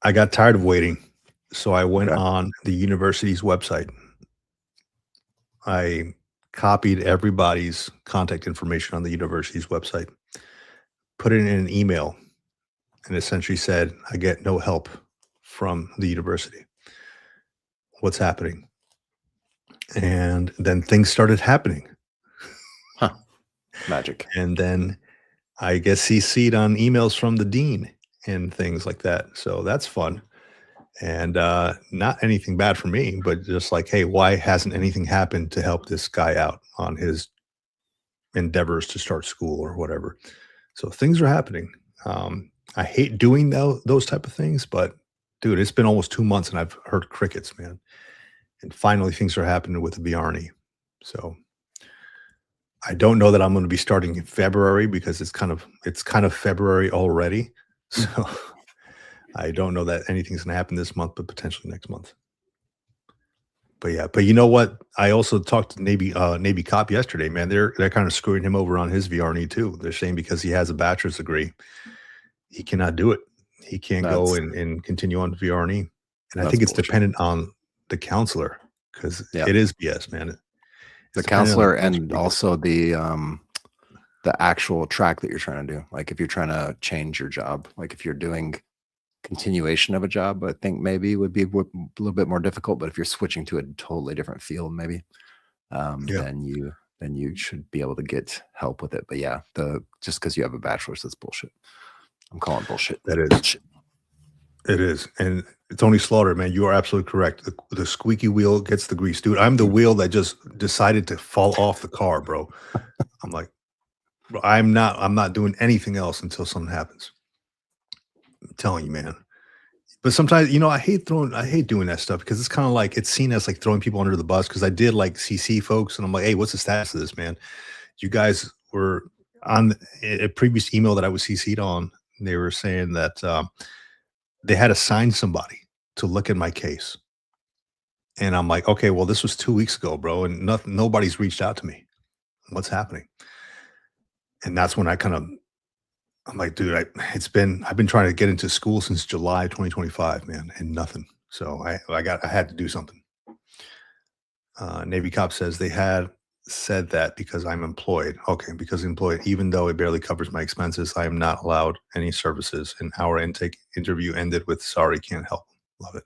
I got tired of waiting, so I went Okay. on the university's website. I copied everybody's contact information on the university's website, put it in an email, and essentially said, I get no help from the university. What's happening? And then things started happening. Huh. Magic. And then I get CC'd on emails from the dean and things like that. So that's fun. And not anything bad for me, but just like, hey, why hasn't anything happened to help this guy out on his endeavors to start school or whatever? So things are happening. I hate doing those type of things, but dude, it's been almost 2 months and I've heard crickets, man. And finally, things are happening with the VR&E. So I don't know that I'm going to be starting in February because it's kind of February already. So I don't know that anything's going to happen this month, but potentially next month. But yeah, but you know what? I also talked to Navy cop yesterday, man. They're kind of screwing him over on his VR&E too. They're saying because he has a bachelor's degree, he cannot do it. He can't go That's and continue on VR&E. And I that's think it's bullshit. dependent on the counselor because Yeah. it is BS, man. The It's dependent on counselor counselor and because also the actual track that you're trying to do. Like if you're trying to change your job, like if you're doing continuation of a job, I think maybe would be a little bit more difficult. But if you're switching to a totally different field, maybe yeah, then you should be able to get help with it. But yeah, just because you have a bachelor's, that's bullshit. I'm calling bullshit. that is. Bullshit. It is. And Tony Slaughter, man, you are absolutely correct. The squeaky wheel gets the grease, dude. I'm the wheel that just decided to fall off the car, bro. I'm like, bro, I'm not doing anything else until something happens. I'm telling you, man. But sometimes, I hate doing that stuff because it's kind of like it's seen as like throwing people under the bus. Because I did like CC folks, and I'm like, hey, what's the status of this, man? You guys were on a previous email that I was CC'd on. They were saying that they had assigned somebody to look at my case. And I'm like, okay, well, this was 2 weeks ago, bro, and nobody's reached out to me. What's happening? And that's when I'm like, dude, I've been trying to get into school since July 2025, man, and nothing. So I had to do something. Navy cop says they had said that because I'm employed. Okay, because employed, even though it barely covers my expenses, I am not allowed any services. And our intake interview ended with sorry, can't help. Love it.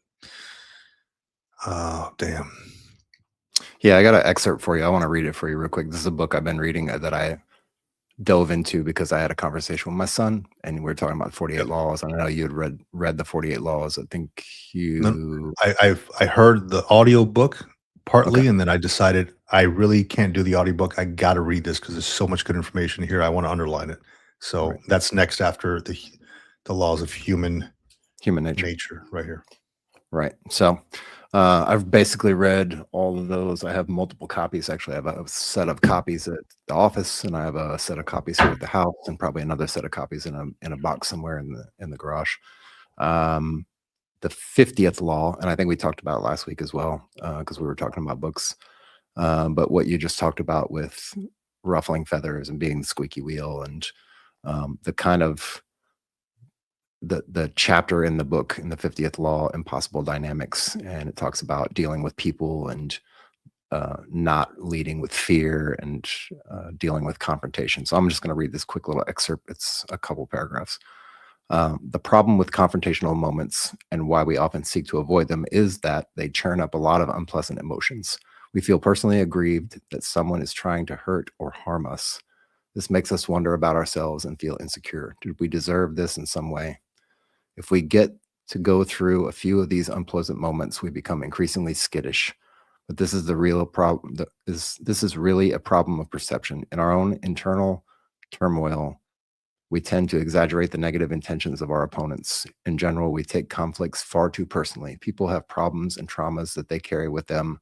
Oh, damn. Yeah, I got an excerpt for you. I want to read it for you real quick. This is a book I've been reading that I dove into because I had a conversation with my son and we were talking about 48 Yep. laws. And I know you had read the 48 laws. I think you I heard the audio book partly, okay. and then I decided I really can't do the audiobook. I got to read this because there's so much good information here. I want to underline it. So Right. that's next after the laws of human Nature. nature right here. Right. So I've basically read all of those. I have multiple copies. Actually, I have a set of copies at the office, and I have a set of copies here at the house, and probably another set of copies in a box somewhere in the garage. The 50th law, and I think we talked about it last week as well, because we were talking about books. But what you just talked about with ruffling feathers and being the squeaky wheel, and the kind of the chapter in the book in the 50th law, impossible dynamics, and it talks about dealing with people and not leading with fear and dealing with confrontation. So I'm just going to read this quick little excerpt. It's a couple paragraphs. The problem with confrontational moments and why we often seek to avoid them is that they churn up a lot of unpleasant emotions. We feel personally aggrieved that someone is trying to hurt or harm us. This makes us wonder about ourselves and feel insecure. Did we deserve this in some way? If we get to go through a few of these unpleasant moments, we become increasingly skittish. But this is the real problem. This is really a problem of perception. In our own internal turmoil, we tend to exaggerate the negative intentions of our opponents. In general, we take conflicts far too personally. People have problems and traumas that they carry with them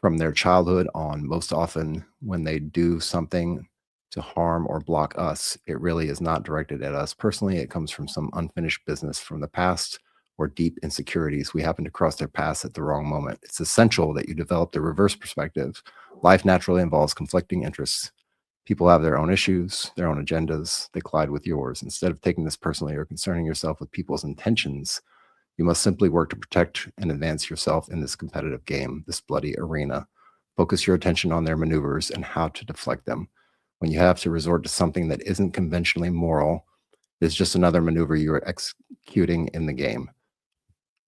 from their childhood on. Most often, when they do something to harm or block us, it really is not directed at us personally. It comes from some unfinished business from the past or deep insecurities. We happen to cross their paths at the wrong moment. It's essential that you develop the reverse perspective. Life naturally involves conflicting interests. People have their own issues, their own agendas. They collide with yours. Instead of taking this personally or concerning yourself with people's intentions, you must simply work to protect and advance yourself in this competitive game, this bloody arena. Focus your attention on their maneuvers and how to deflect them. When you have to resort to something that isn't conventionally moral, it's just another maneuver you are executing in the game.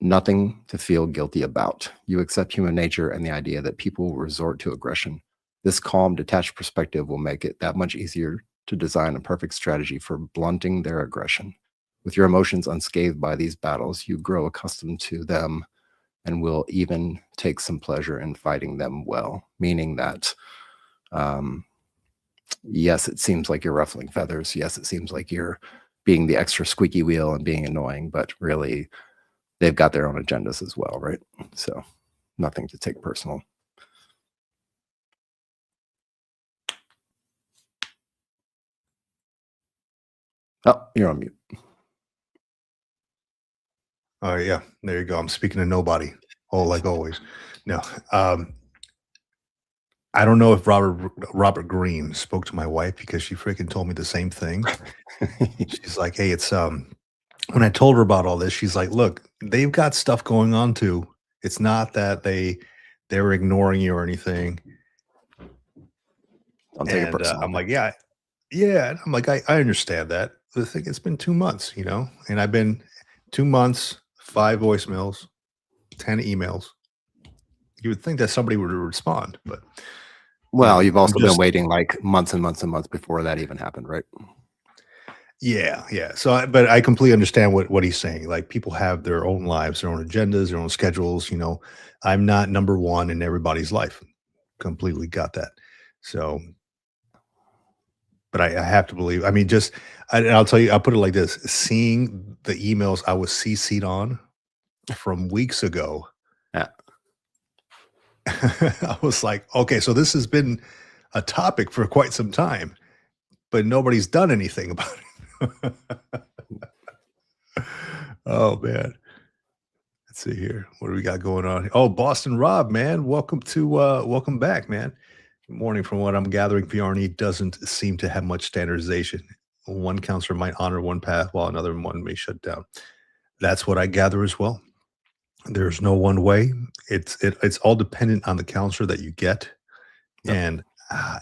Nothing to feel guilty about. You accept human nature and the idea that people will resort to aggression. This calm, detached perspective will make it that much easier to design a perfect strategy for blunting their aggression. With your emotions unscathed by these battles, you grow accustomed to them and will even take some pleasure in fighting them well, meaning that, yes, it seems like you're ruffling feathers. Yes, it seems like you're being the extra squeaky wheel and being annoying, but really, they've got their own agendas as well, right? So nothing to take personal. Oh, you're on mute. Oh yeah, there you go. I'm speaking to nobody. Oh, like always. No, I don't know if Robert Greene spoke to my wife because she freaking told me the same thing. She's like, "Hey, it's when I told her about all this, she's like, "Look, they've got stuff going on too. It's not that they're ignoring you or anything." Don't take it And personal. I'm like, "Yeah, yeah." And I'm like, I understand that. The thing, it's been 2 months, and I've been 2 months, 5 voicemails, 10 emails. You would think that somebody would respond, but Well, you've I'm also been just waiting like months and months and months before that even happened, right? yeah, yeah. So, but I completely understand what he's saying. Like people have their own lives, their own agendas, their own schedules. I'm not number one in everybody's life. Completely got that. So, but I have to believe. I mean, and I'll tell you. I'll put it like this: seeing the emails I was CC'd on from weeks ago, Yeah. I was like, okay, so this has been a topic for quite some time, but nobody's done anything about it. Oh man. Let's see here. What do we got going on? Oh, Boston Rob, man. Welcome back, man. Good morning. From what I'm gathering, PRNE doesn't seem to have much standardization. One counselor might honor one path while another one may shut down. That's what I gather as well. There's no one way. It's all dependent on the counselor that you get. Yep. And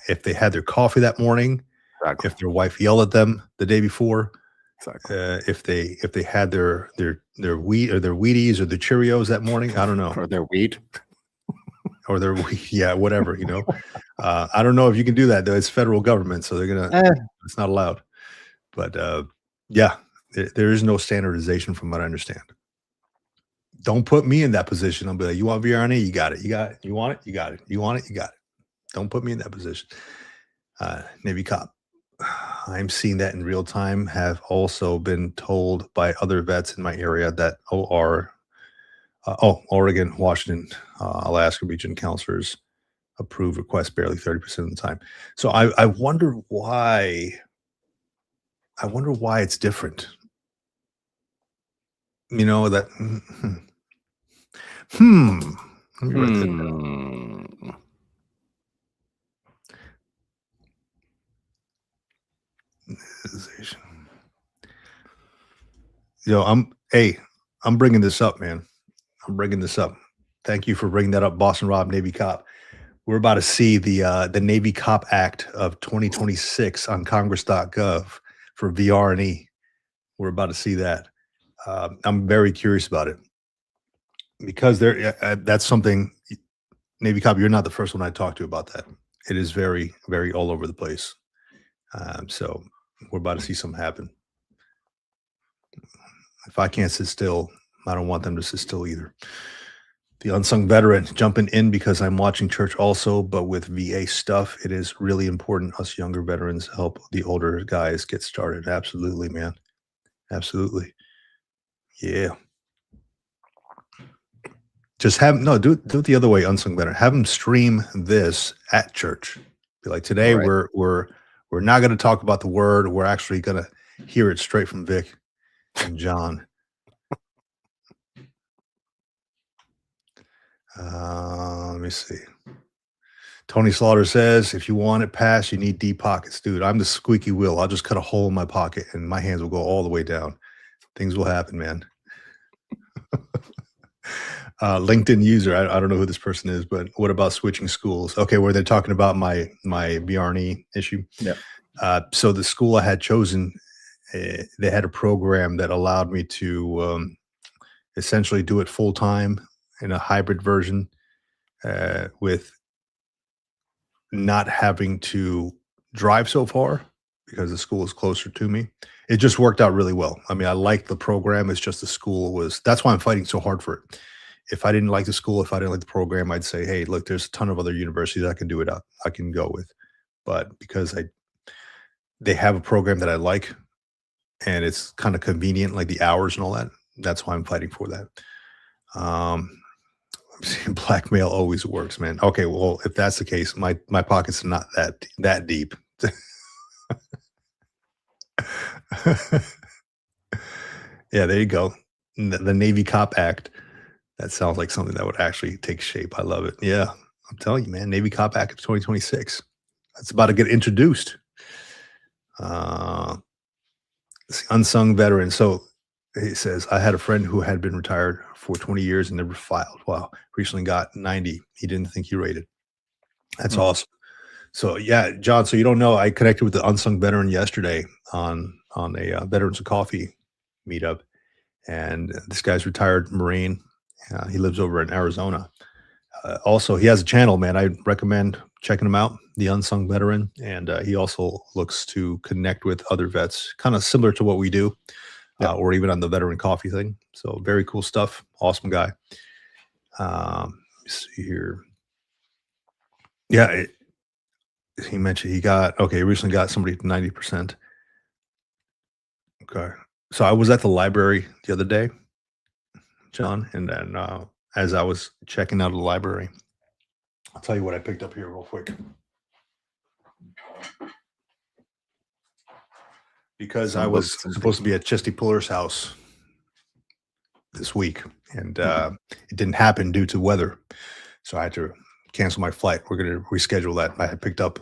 if they had their coffee that morning, Exactly. if their wife yelled at them the day before, Exactly. if they had their wheat or their Wheaties or the Cheerios that morning, I don't know, Or their weed. or their yeah, whatever, I don't know if you can do that though. It's federal government, so they're gonna. It's not allowed. But yeah, there is no standardization from what I understand. Don't put me in that position. I'll be like, you want VRNA? You got it. You got it. You want it? You got it. You want it? You got it. Don't put me in that position. Navy cop. I'm seeing that in real time. Have also been told by other vets in my area that Oregon, Washington, Alaska region counselors approve requests barely 30% of the time. So I wonder why. I wonder why it's different. That. Let me write that down. I'm bringing this up, man. I'm bringing this up. Thank you for bringing that up, Boston Rob, Navy cop. We're about to see the Navy Cop Act of 2026 on Congress.gov for VR&E. we're about to see that. I'm very curious about it because that's something. Navy cop, you're not the first one I talked to about that. It is very, very all over the place. So we're about to see something happen. If I can't sit still, I don't want them to sit still either. The unsung veteran jumping in because I'm watching church also, but with VA stuff, it is really important us younger veterans help the older guys get started. Absolutely, man. Absolutely. Yeah. Just do it the other way, unsung veteran. Have them stream this at church. Be like, today Right. we're not going to talk about the word. We're actually going to hear it straight from Vic and John. Let me see. Tony Slaughter says, if you want it passed, you need deep pockets. Dude, I'm the squeaky wheel. I'll just cut a hole in my pocket and my hands will go all the way down. Things will happen, man. LinkedIn user, I don't know who this person is, but what about switching schools? Okay, where they're talking about my BRNE issue. Yeah. So the school I had chosen, they had a program that allowed me to essentially do it full time in a hybrid version with not having to drive so far because the school is closer to me. It just worked out really well. I mean, I like the program. It's just the school that's why I'm fighting so hard for it. If I didn't like the school, if I didn't like the program, I'd say, hey, look, there's a ton of other universities I can do it up. I can go with. But because they have a program that I like and it's kind of convenient, like the hours and all that, that's why I'm fighting for that. Blackmail always works, man. Okay, well, if that's the case, my pockets are not that deep. Yeah, there you go. The Navy Cop Act. That sounds like something that would actually take shape. I love it. Yeah, I'm telling you, man. Navy Cop Act of 2026. That's about to get introduced. Unsung veteran. So he says, I had a friend who had been retired for 20 years and never filed. Wow. Recently got 90. He didn't think he rated. That's awesome. So yeah, John, so you don't know, I connected with the unsung veteran yesterday on a Veterans of Coffee meetup. And this guy's retired Marine. He lives over in Arizona. Also, he has a channel, man. I recommend checking him out, the Unsung Veteran. And he also looks to connect with other vets, kind of similar to what we do, or even on the Veteran Coffee thing. So very cool stuff. Awesome guy. Let me see here. Yeah, he mentioned he recently got somebody to 90%. Okay. So I was at the library the other day, John, and then as I was checking out of the library, I'll tell you what I picked up here real quick. Because I was supposed to be at Chesty Puller's house this week, and it didn't happen due to weather. So I had to cancel my flight. We're going to reschedule that. I had picked up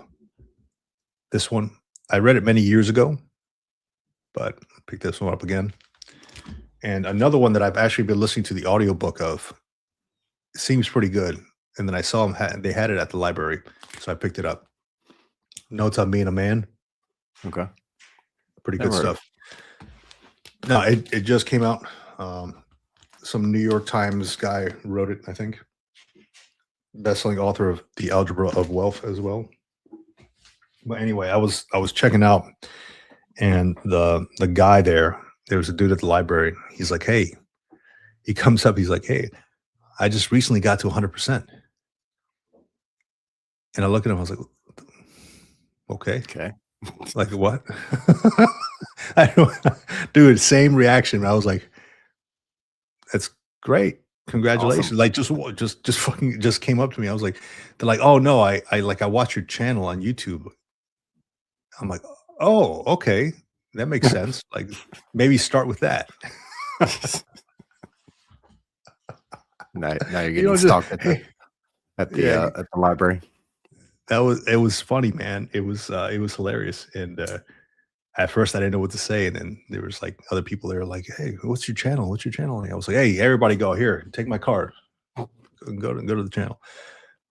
this one. I read it many years ago, but picked this one up again. And another one that I've actually been listening to the audiobook of. It seems pretty good. And then I saw them, they had it at the library. So I picked it up. Notes on Being a Man. Okay. Pretty good stuff. No, it just came out. Some New York Times guy wrote it, I think. Best-selling author of The Algebra of Wealth as well. But anyway, I was checking out, and the guy there was a dude at the library. He's like, hey, he comes up, he's like, hey, I just recently got to 100%. And I look at him, I was like, okay. Like what? I don't, dude, same reaction. I was like, that's great. Congratulations. Awesome. Like just fucking just came up to me. I was like, they're like, oh no, I watch your channel on YouTube. I'm like, oh, okay. That makes sense. Like maybe start with that. now you're getting stalked at the library. It was funny, man. It was hilarious. And at first I didn't know what to say. And then there was like other people there like, hey, what's your channel? What's your channel? And I was like, hey, everybody go here, take my card. Go to the channel.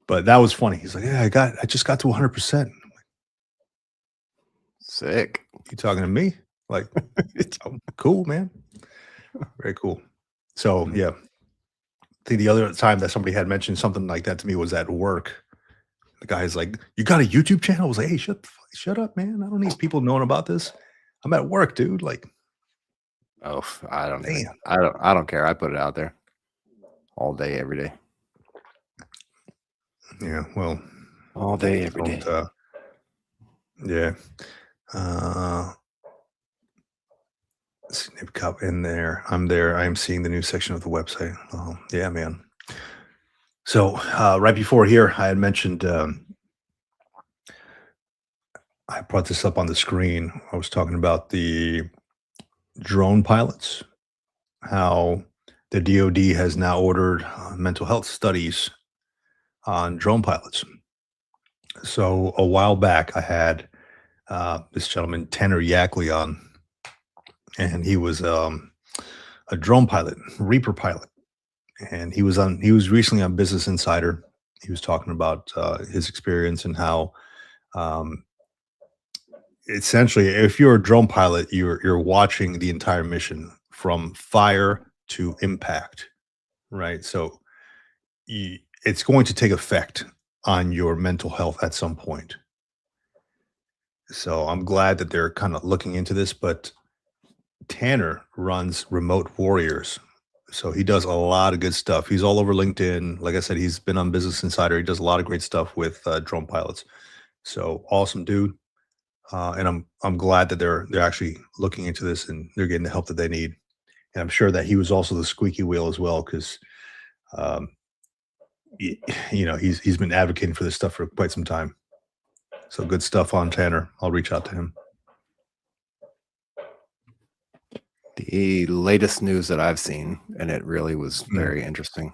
But that was funny. He's like, yeah, I just got to 100%. Sick. You talking to me? Like, oh, cool, man. Very cool. So yeah, I think the other time that somebody had mentioned something like that to me was at work. The guy's like, "You got a YouTube channel?" I was like, "Hey, shut up, man. I don't need people knowing about this. I'm at work, dude." Like, Oh, damn. I don't care. I put it out there all day, every day. Yeah. Well, All day, every day. don't. Yeah. Uh, Snip Cup in there. I'm there. I'm seeing the new section of the website. Oh, yeah, man. So right before here, I had mentioned. I brought this up on the screen. I was talking about the drone pilots, how the DoD has now ordered mental health studies on drone pilots. So a while back, I had this gentleman Tanner Yackley on, and he was a drone pilot, Reaper pilot, and he was on. He was recently on Business Insider. He was talking about his experience and how um, essentially, if you're a drone pilot, you're watching the entire mission from fire to impact, right? So it's going to take effect on your mental health at some point. So I'm glad that they're kind of looking into this. But Tanner runs Remote Warriors, so he does a lot of good stuff. He's all over LinkedIn. Like I said, he's been on Business Insider. He does a lot of great stuff with drone pilots. So awesome dude. And I'm glad that they're actually looking into this and they're getting the help that they need. And I'm sure that he was also the squeaky wheel as well, because um, he's been advocating for this stuff for quite some time. So good stuff on Tanner. I'll reach out to him. The latest news that I've seen, and it really was very interesting.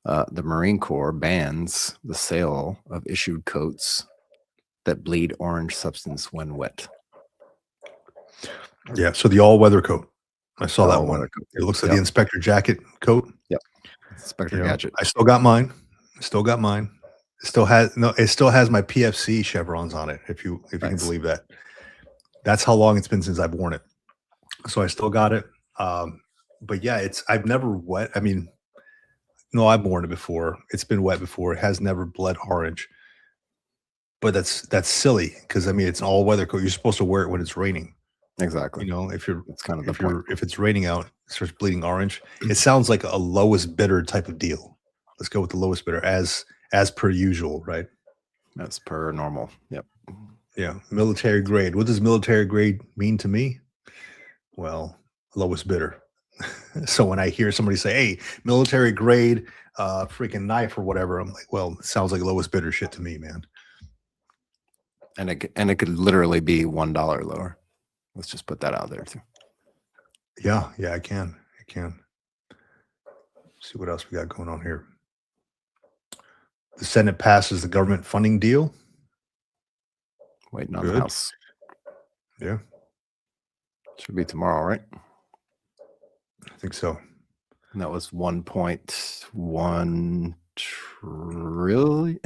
The Marine Corps bans the sale of issued coats that bleed orange substance when wet. Yeah. So the all-weather coat. I saw that All-weather one. coat. It looks like the inspector jacket coat. Yep. Inspector Gadget. I still got mine. It still has my PFC chevrons on it, if you can believe that. That's how long it's been since I've worn it. So I still got it. But yeah, I've never wet. I mean, no, I've worn it before. It's been wet before. It has never bled orange. But that's silly, because I mean it's an all-weather coat. You're supposed to wear it when it's raining. Exactly. You know, if it's kind of the point. if it's raining out, it starts bleeding orange. It sounds like a lowest bidder type of deal. Let's go with the lowest bidder as per usual, right? That's per normal. Yep. Yeah. Military grade. What does military grade mean to me? Well, lowest bidder. So when I hear somebody say, "Hey, military grade, freaking knife or whatever," I'm like, well, it sounds like lowest bidder shit to me, man. And it could literally be $1 lower. Let's just put that out there too. Yeah, I can. See what else we got going on here. The Senate passes the government funding deal. Waiting on the House. Yeah. Should be tomorrow, right? I think so. And that was 1.1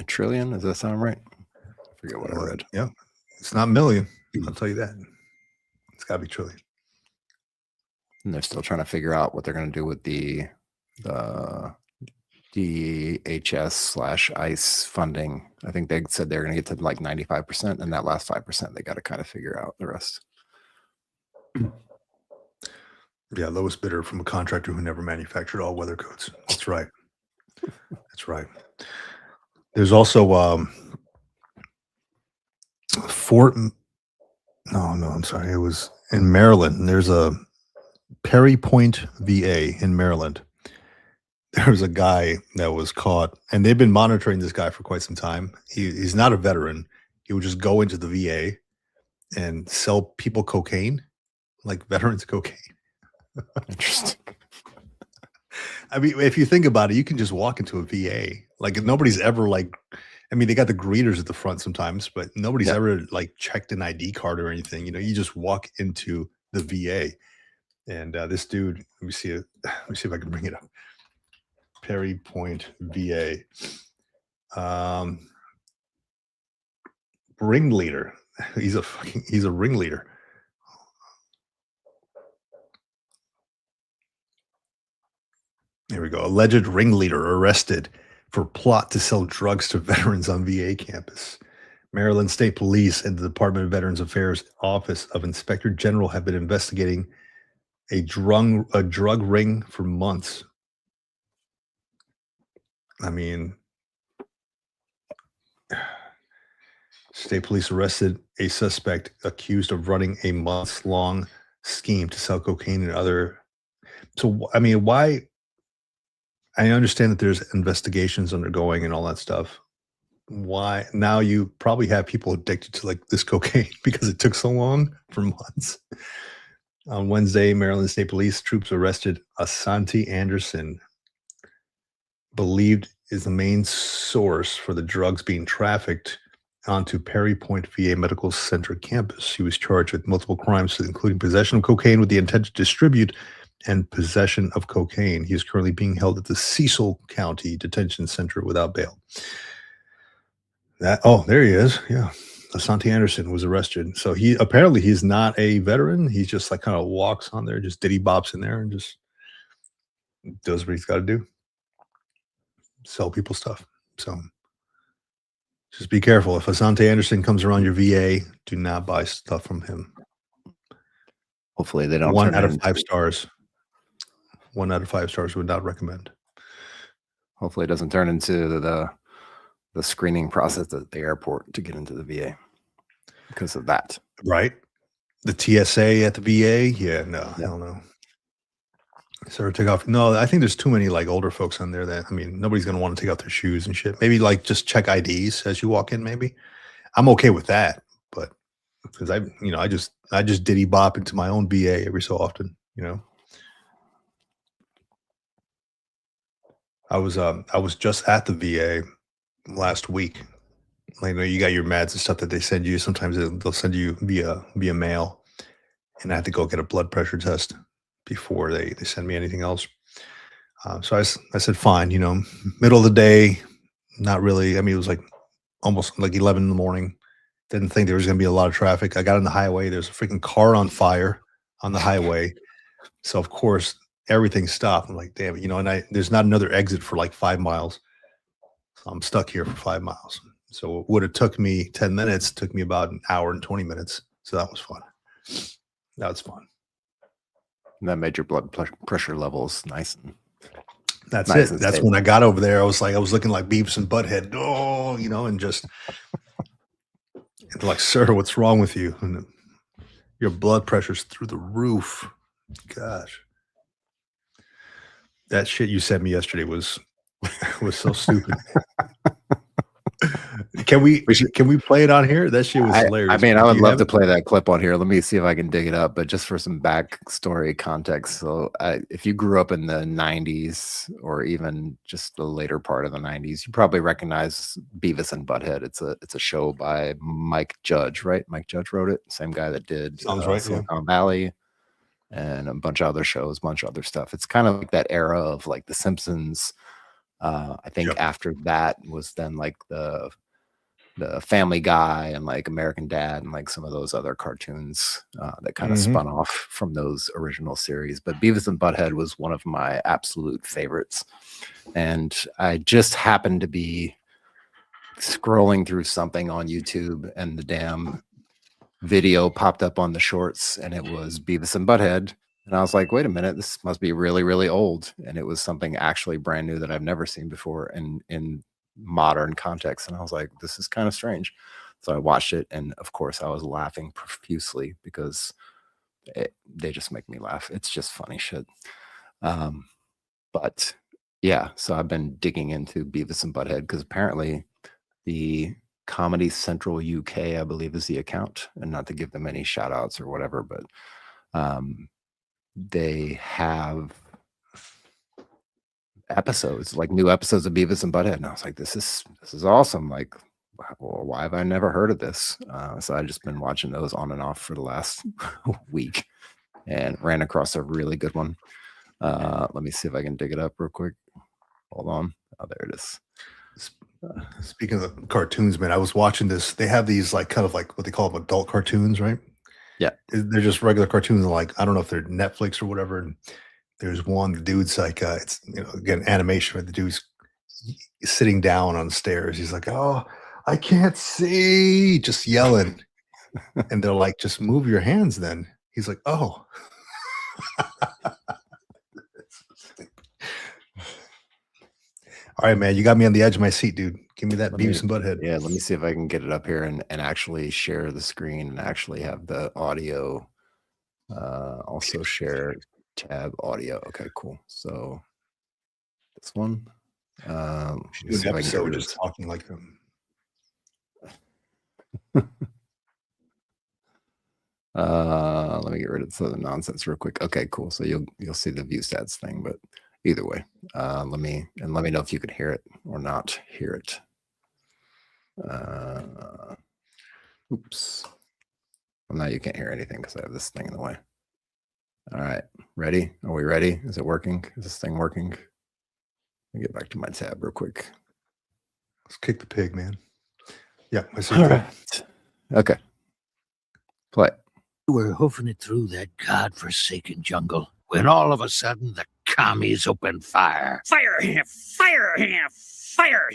trillion. Does that sound right? I forget what I read. Yeah. It's not million. I'll tell you that. It's got to be trillion. And they're still trying to figure out what they're going to do with the DHS/ICE funding. I think they said they're going to get to like 95%, and that last 5% they got to kind of figure out the rest. Yeah, lowest bidder from a contractor who never manufactured all-weather coats. That's right. That's right. There's also Fort. No, I'm sorry. It was in Maryland. There's a Perry Point, VA in Maryland. There's a guy that was caught, and they've been monitoring this guy for quite some time. He's not a veteran. He would just go into the VA and sell people cocaine, like veterans cocaine. Interesting. I mean, if you think about it, you can just walk into a VA. Like nobody's ever like, I mean, they got the greeters at the front sometimes, but nobody's ever like checked an ID card or anything. You know, you just walk into the VA. And this dude, let me see if I can bring it up. Perry Point, VA. Ringleader. He's a ringleader. Here we go. Alleged ringleader arrested for plot to sell drugs to veterans on VA campus. Maryland State Police and the Department of Veterans Affairs Office of Inspector General have been investigating a drug ring for months. I mean, State Police arrested a suspect accused of running a months-long scheme to sell cocaine and other. So, I mean, why? I understand that there's investigations undergoing and all that stuff. Why now you probably have people addicted to like this cocaine because it took so long for months. On Wednesday, Maryland State Police troops arrested Asante Anderson, believed is the main source for the drugs being trafficked onto Perry Point VA Medical Center campus. He was charged with multiple crimes, including possession of cocaine with the intent to distribute and possession of cocaine. He is currently being held at the Cecil County Detention Center without bail. There he is. Yeah. Asante Anderson was arrested. So he's not a veteran. He's just like kind of walks on there, just diddy bops in there and just does what he's got to do. Sell people stuff. So just be careful. If Asante Anderson comes around your VA, do not buy stuff from him. Hopefully they don't. 1 out of 5 stars. 1 out of 5 stars would not recommend. Hopefully it doesn't turn into the screening process at the airport to get into the VA because of that. Right. The TSA at the VA. Yeah, no, hell no. So take off. No, I think there's too many like older folks on there that, I mean, nobody's going to want to take out their shoes and shit. Maybe like just check IDs as you walk in. Maybe I'm okay with that, but because I just diddy bop into my own VA every so often, I was just at the VA last week. Like, you got your meds and stuff that they send you. Sometimes they'll send you via mail, and I had to go get a blood pressure test before they send me anything else. So I said, fine, middle of the day, not really. I mean, it was like almost like 11 in the morning. Didn't think there was going to be a lot of traffic. I got on the highway. There's a freaking car on fire on the highway. So of course everything stopped. I'm like, damn it, and there's not another exit for like 5 miles. So I'm stuck here for 5 miles. So it would have took me 10 minutes, took me about an hour and 20 minutes. So that was fun. That was fun. And that made your blood pressure levels nice. That's nice it. That's stable. When I got over there, I was looking like Beavis and Butthead. Oh, and just like, sir, what's wrong with you? And your blood pressure's through the roof. Gosh. That shit you sent me yesterday was so stupid. Can we play it on here? That shit was hilarious. I mean, I would love to play that clip on here. Let me see if I can dig it up. But just for some backstory context, so if you grew up in the 90s or even just the later part of the 90s, you probably recognize Beavis and Butthead. It's a show by Mike Judge, right? Mike Judge wrote it. Same guy that did Silicon Valley and a bunch of other shows, a bunch of other stuff. It's kind of like that era of like The Simpsons. I think after that was then like the Family Guy and like American Dad and like some of those other cartoons that kind of spun off from those original series. But Beavis and Butthead was one of my absolute favorites. And I just happened to be scrolling through something on YouTube and the damn video popped up on the shorts and it was Beavis and Butthead. And I was like, wait a minute, this must be really, really old. And it was something actually brand new that I've never seen before in modern context. And I was like, this is kind of strange. So I watched it. And of course, I was laughing profusely because they just make me laugh. It's just funny shit. But yeah, so I've been digging into Beavis and Butthead because apparently the Comedy Central UK, I believe, is the account. And not to give them any shout outs or whatever, but they have episodes, like new episodes of Beavis and Butthead. And I was like, this is awesome. Like, well, why have I never heard of this? So I've just been watching those on and off for the last week and ran across a really good one. Let me see if I can dig it up real quick. Hold on. Oh, there it is. Speaking of the cartoons, man, I was watching this. They have these like kind of like what they call them adult cartoons, right? Yeah. They're just regular cartoons. Like, I don't know if they're Netflix or whatever. And There's one, the dude's like, it's, again, animation, where the dude's sitting down on the stairs. He's like, oh, I can't see, just yelling. And they're like, just move your hands then. He's like, oh. All right, man, you got me on the edge of my seat, dude. Give me that Beavis and Butthead. Yeah, let me see if I can get it up here and actually share the screen and actually have the audio. Also share tab audio. Okay, cool. So this one. Let me see if I can get rid of just talking like them. Let me get rid of the nonsense real quick. Okay, cool. So you'll see the view stats thing, but either way, let me know if you could hear it or not hear it. Oops. Well, now you can't hear anything because I have this thing in the way. All right, ready? Are we ready? Is it working? Is this thing working? Let me get back to my tab real quick. Let's kick the pig, man. Yeah, I see. All right. Okay. Play. We're hoofing it through that godforsaken jungle when all of a sudden the commies open fire. Fire! Fire! Fire!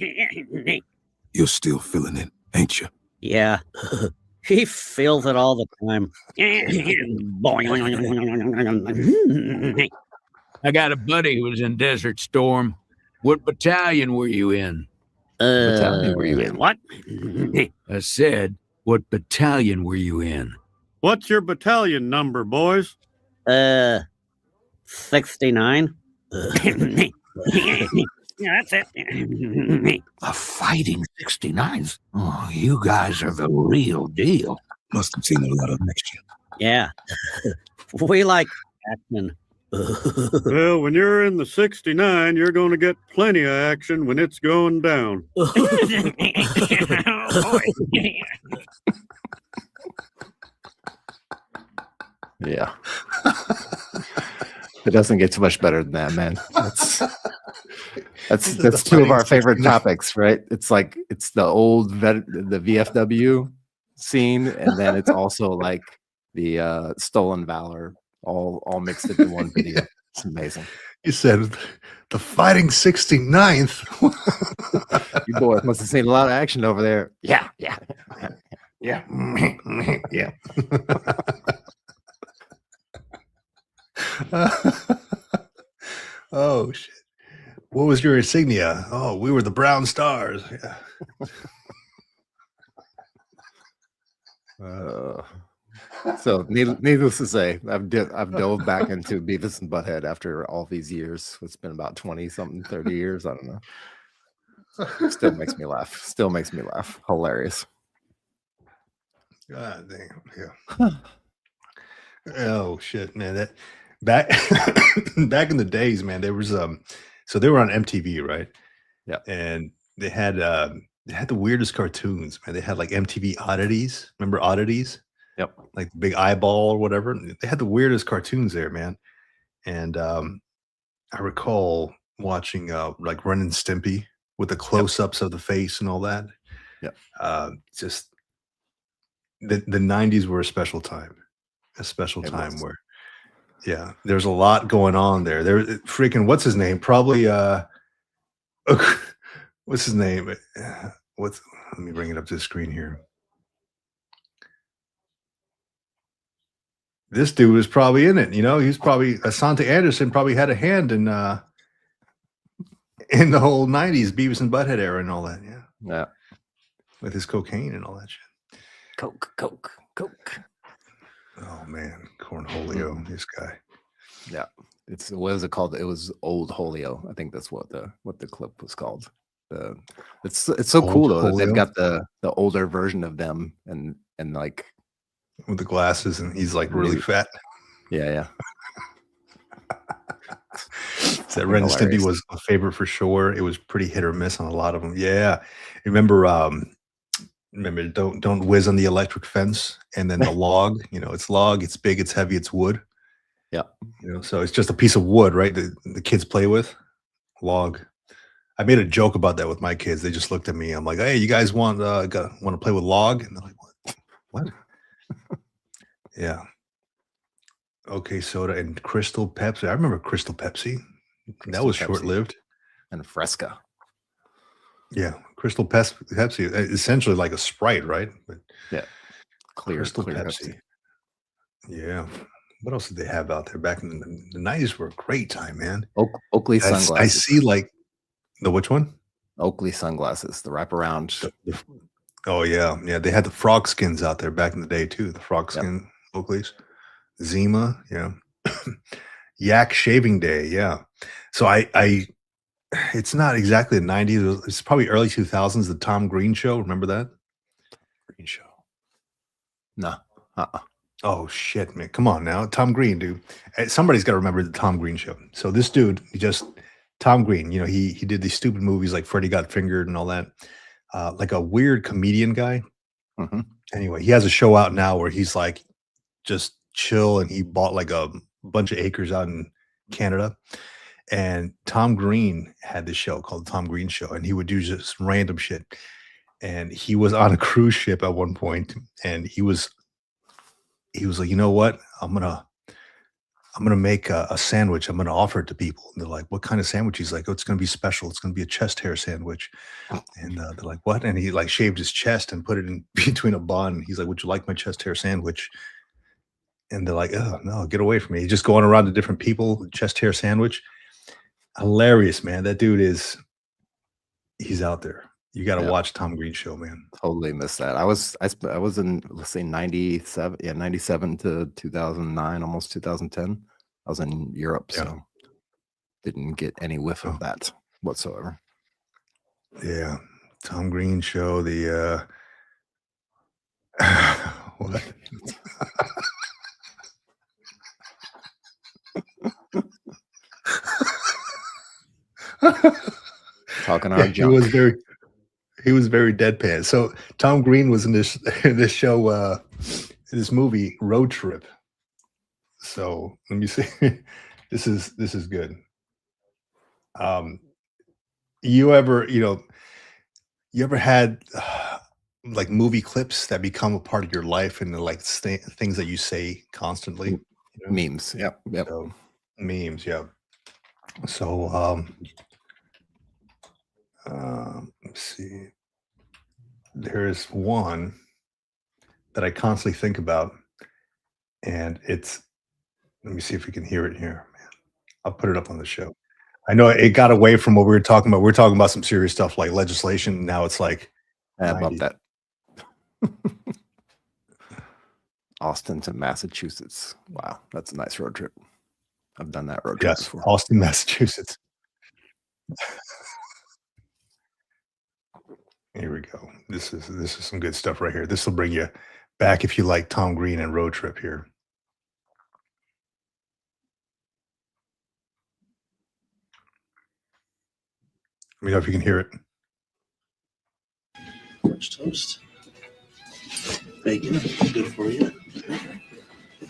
You're still feeling it, ain't you? Yeah. He feels it all the time. I got a buddy who was in Desert Storm. What battalion were you in? battalion were you in? What? I said, what battalion were you in? What's your battalion number, boys? 69. Yeah, that's it. A fighting 69s? Oh, you guys are the real deal. Must have seen a lot of action. Yeah. We like action. Well, when you're in the 69, you're going to get plenty of action when it's going down. Oh, boy. Yeah. It doesn't get too much better than that, man. That's two of our favorite topics, right? It's like it's the old the VFW scene, and then it's also like the stolen valor all mixed into one video. It's amazing. You said the fighting 69th. You boys must have seen a lot of action over there. Yeah. Yeah. Yeah. Oh shit. What was your insignia? Oh, we were the Brown Stars. Yeah. So needless to say, I've dove back into Beavis and Butthead after all these years. It's been about 20-something, 30 years. I don't know. Still makes me laugh. Hilarious. God damn. Yeah. Oh shit, man. That back in the days, man, there was so they were on MTV, right? Yeah. And they had the weirdest cartoons, man. They had like MTV Oddities. Remember Oddities? Yep. Like the big eyeball or whatever. They had the weirdest cartoons there, man. And I recall watching like Ren and Stimpy with the close-ups of the face and all that. Yeah. Just the 90s were a special time. Where there's a lot going on there. There freaking what's his name? Probably what's his name? Let me bring it up to the screen here. This dude was probably in it, he's probably Asante Anderson probably had a hand in the whole 90s Beavis and Butthead era and all that. Yeah. With his cocaine and all that shit. Coke. Oh man, Cornholio, this guy. Yeah. What was it called? It was Old Holio. I think that's what the clip was called. It's so Old cool though that Holio? they've got the older version of them and like With the glasses, and he's like really fat. yeah. So Ren and Stimpy was a favorite for sure. It was pretty hit or miss on a lot of them. Yeah. Remember don't whiz on the electric fence, and then the log, it's log, it's big, it's heavy, it's wood. Yeah. So it's just a piece of wood, right? The kids play with log. I made a joke about that with my kids. They just looked at me. I'm like, hey, you guys want to play with log? And they're like, what? Yeah. OK Soda and Crystal Pepsi. I remember Crystal Pepsi. That Crystal was Pepsi short-lived. and Fresca. Yeah, Pepsi, essentially like a Sprite, right? But Yeah, clear Pepsi. Pepsi. Yeah. What else did they have out there back in the 90s were a great time, man. Oakley I sunglasses. see like the which one? Oakley sunglasses, the wraparound. Oh yeah, yeah. They had the frog skins out there back in the day too. The frog skin Oakleys, Zima, yeah. Yak Shaving Day, yeah. So it's not exactly the 90s. It's probably early 2000s. The Tom Green Show, remember that? Green show. No. Oh shit, man! Come on now, Tom Green, dude. Somebody's got to remember the Tom Green Show. So this dude, Tom Green. You know, he did these stupid movies like Freddy Got Fingered and all that. Like a weird comedian guy. Mm-hmm. Anyway, he has a show out now where he's like just chill, and he bought like a bunch of acres out in Canada. And Tom Green had this show called the Tom Green Show, and he would do just random shit. And he was on a cruise ship at one point, and he was like, you know what? I'm gonna make a sandwich. I'm gonna offer it to people. And they're like, what kind of sandwich? He's like, oh, it's gonna be special. It's gonna be a chest hair sandwich. And they're like, what? And he like shaved his chest and put it in between a bun. He's like, would you like my chest hair sandwich? And they're like, oh no, get away from me. He's just going around to different people, chest hair sandwich. Hilarious, man. That dude he's out there. You got to watch Tom Green Show, man. Totally missed that. I was in, let's say 97, 97 to 2009, almost 2010. I was in Europe, so didn't get any whiff of that whatsoever. Yeah, Tom Green Show. The what? Talking our junk. He was very deadpan. So Tom Green was in this show, this movie Road Trip. So let me see. This is good. You ever had like movie clips that become a part of your life and like things that you say constantly? You know? Memes. Yep. So, memes. Yeah. So let's see. There's one that I constantly think about, and let me see if we can hear it here, man. I'll put it up on the show. I know it got away from what we were talking about. We're talking about some serious stuff like legislation. Now it's like I love that. Austin to Massachusetts. Wow, that's a nice road trip. I've done that road trip before. Austin, Massachusetts. Here we go. This is some good stuff right here. This will bring you back if you like Tom Green and Road Trip here. Let me know if you can hear it. French toast. Bacon, good for you.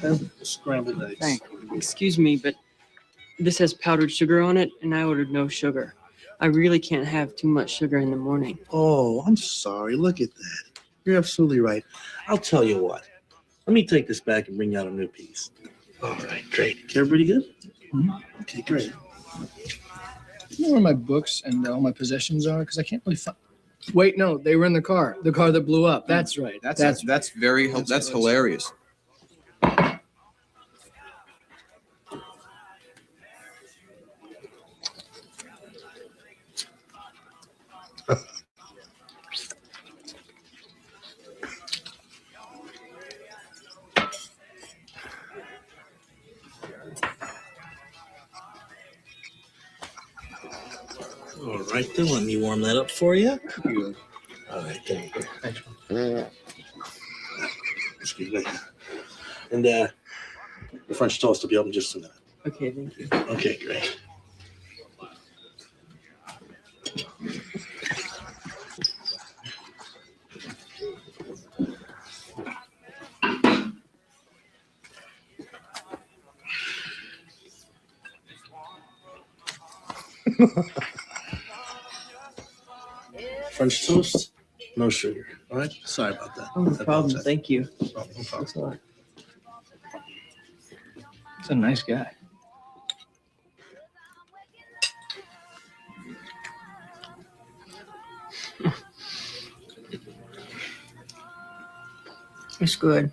And scrambled eggs. Thanks. Excuse me, but this has powdered sugar on it, and I ordered no sugar. I really can't have too much sugar in the morning. Oh, I'm sorry. Look at that. You're absolutely right. I'll tell you what. Let me take this back and bring out a new piece. All right, great. Everybody good? Mm-hmm. Okay, great. You know where my books and all my possessions are? Because I can't really find. Wait, no, they were in the car that blew up. That's right. That's hilarious. All right, then let me warm that up for you. All right, there you go. Thanks. Excuse me. And the French toast will be up in just a minute. Okay, thank you. Okay, great. French toast, no sugar. All right, sorry about that. Oh, no problem. Thank you. No problem. Thanks a lot. He's a nice guy. It's good.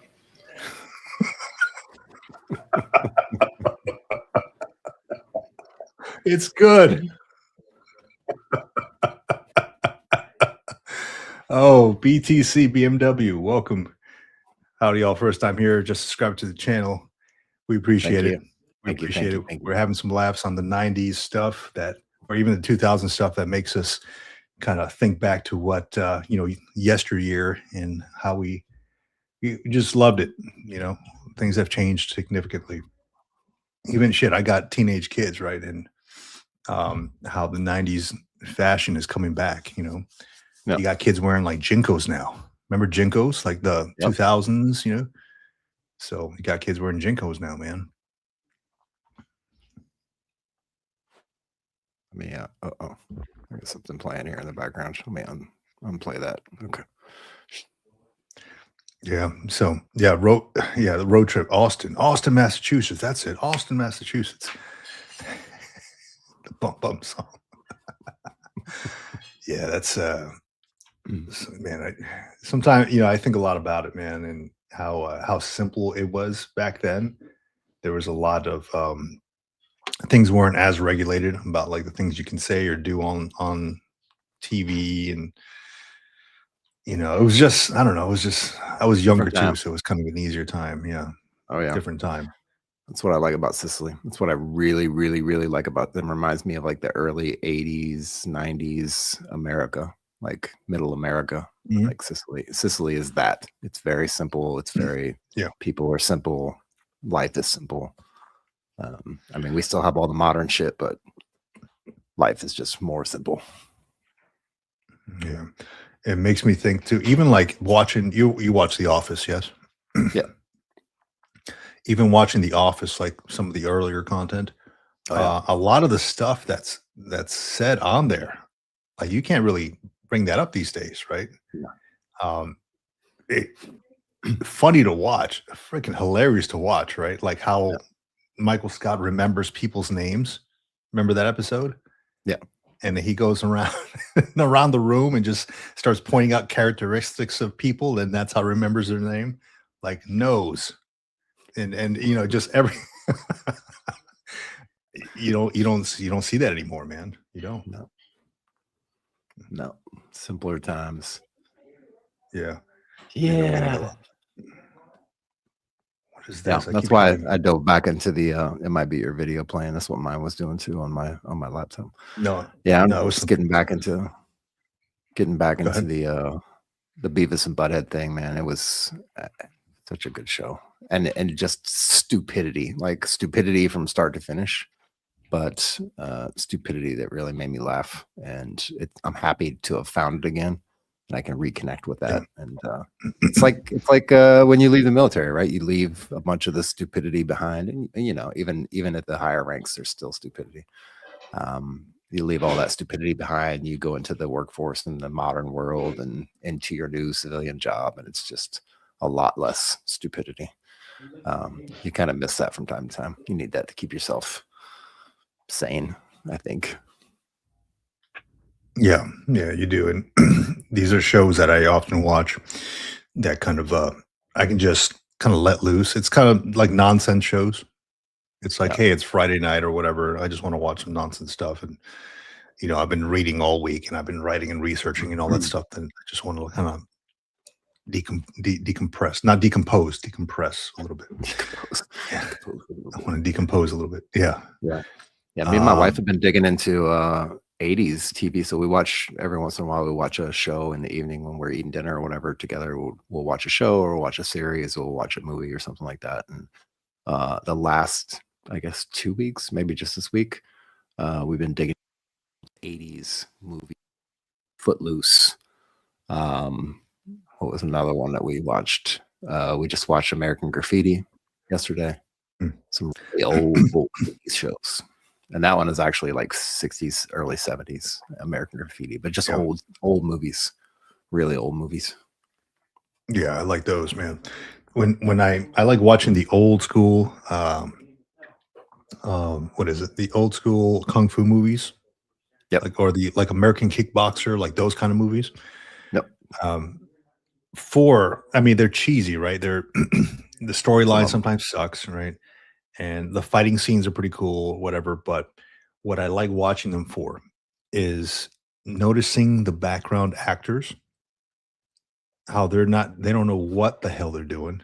It's good. Oh, BTC BMW, welcome. Howdy, y'all. First time here. Just subscribe to the channel. We appreciate it. you. We Thank you, appreciate thank it. you, thank you. We're having some laughs on the 90s stuff that, or even the 2000 stuff that makes us kind of think back to what, yesteryear and how we just loved it. Things have changed significantly. Even shit, I got teenage kids, right? And how the 90s fashion is coming back. Yep. You got kids wearing like Jinkos now. Remember Jinkos, like the Yep. 2000s, So you got kids wearing Jinkos now, man. Let me, there's something playing here in the background. Let me unplay that. Okay. Yeah. So the road trip, Austin, Massachusetts. That's it. Austin, Massachusetts. The bump song. Yeah, that's man. Sometimes I think a lot about it, man, and how simple it was back then. There was a lot of things weren't as regulated about like the things you can say or do on TV, and it was just I don't know. It was just I was younger Different time. too, so it was kind of an easier time. Yeah. Oh yeah. Different time. That's what I like about Sicily. That's what I really, really, really like about them. Reminds me of like the early 80s, 90s America, like middle America, Mhm. like Sicily. Sicily is that. It's very simple. It's very, people are simple. Life is simple. I mean, we still have all the modern shit, but life is just more simple. Yeah. It makes me think too, even like watching you watch The Office, yes? Yeah. Even watching The Office, like some of the earlier content, a lot of the stuff that's said on there, like you can't really bring that up these days, right? No. Funny to watch, freaking hilarious to watch, right? Like how Michael Scott remembers people's names. Remember that episode? Yeah. And he goes around the room and just starts pointing out characteristics of people, and that's how he remembers their name, like nose, and just every you don't see that anymore, man. You don't. No. Simpler times. Yeah. Yeah. What is Yeah, this? that's why I dove back into the it might be your video playing. That's what mine was doing too on my laptop. No. Yeah, I'm no, just getting back into the Beavis and Butthead thing, man. It was such a good show. And just stupidity, like stupidity from start to finish, but stupidity that really made me laugh. And I'm happy to have found it again. And I can reconnect with that. And it's like when you leave the military, right? You leave a bunch of the stupidity behind, and even at the higher ranks, there's still stupidity. You leave all that stupidity behind. You go into the workforce in the modern world and into your new civilian job, and it's just a lot less stupidity. You kind of miss that from time to time. You need that to keep yourself sane, I think. Yeah, you do. And these are shows that I often watch that kind of I can just kind of let loose. It's kind of like nonsense shows. It's like, hey, it's Friday night or whatever. I just want to watch some nonsense stuff. And I've been reading all week and I've been writing and researching and all that stuff. And I just want to kind of decompress, not decompose, decompress a little bit. Yeah. I want to decompose a little bit. Yeah. Yeah. Me and my wife have been digging into 80s TV. So we watch every once in a while, we watch a show in the evening when we're eating dinner or whatever together. We'll watch a show or watch a series or we'll watch a movie or something like that. And the last, I guess, 2 weeks, maybe just this week, we've been digging 80s movie. Footloose. What was another one that we watched? We just watched American Graffiti yesterday. Some really old 80s shows. And that one is actually like 60s, early 70s American Graffiti, but just old movies, really old movies. Yeah, I like those, man. When I like watching the old school what is it? The old school kung fu movies, Yep. or the American Kickboxer, like those kind of movies. Yep. I mean, they're cheesy, right? They're the storyline sometimes sucks, right? And the fighting scenes are pretty cool, whatever. But what I like watching them for is noticing the background actors, how they don't know what the hell they're doing.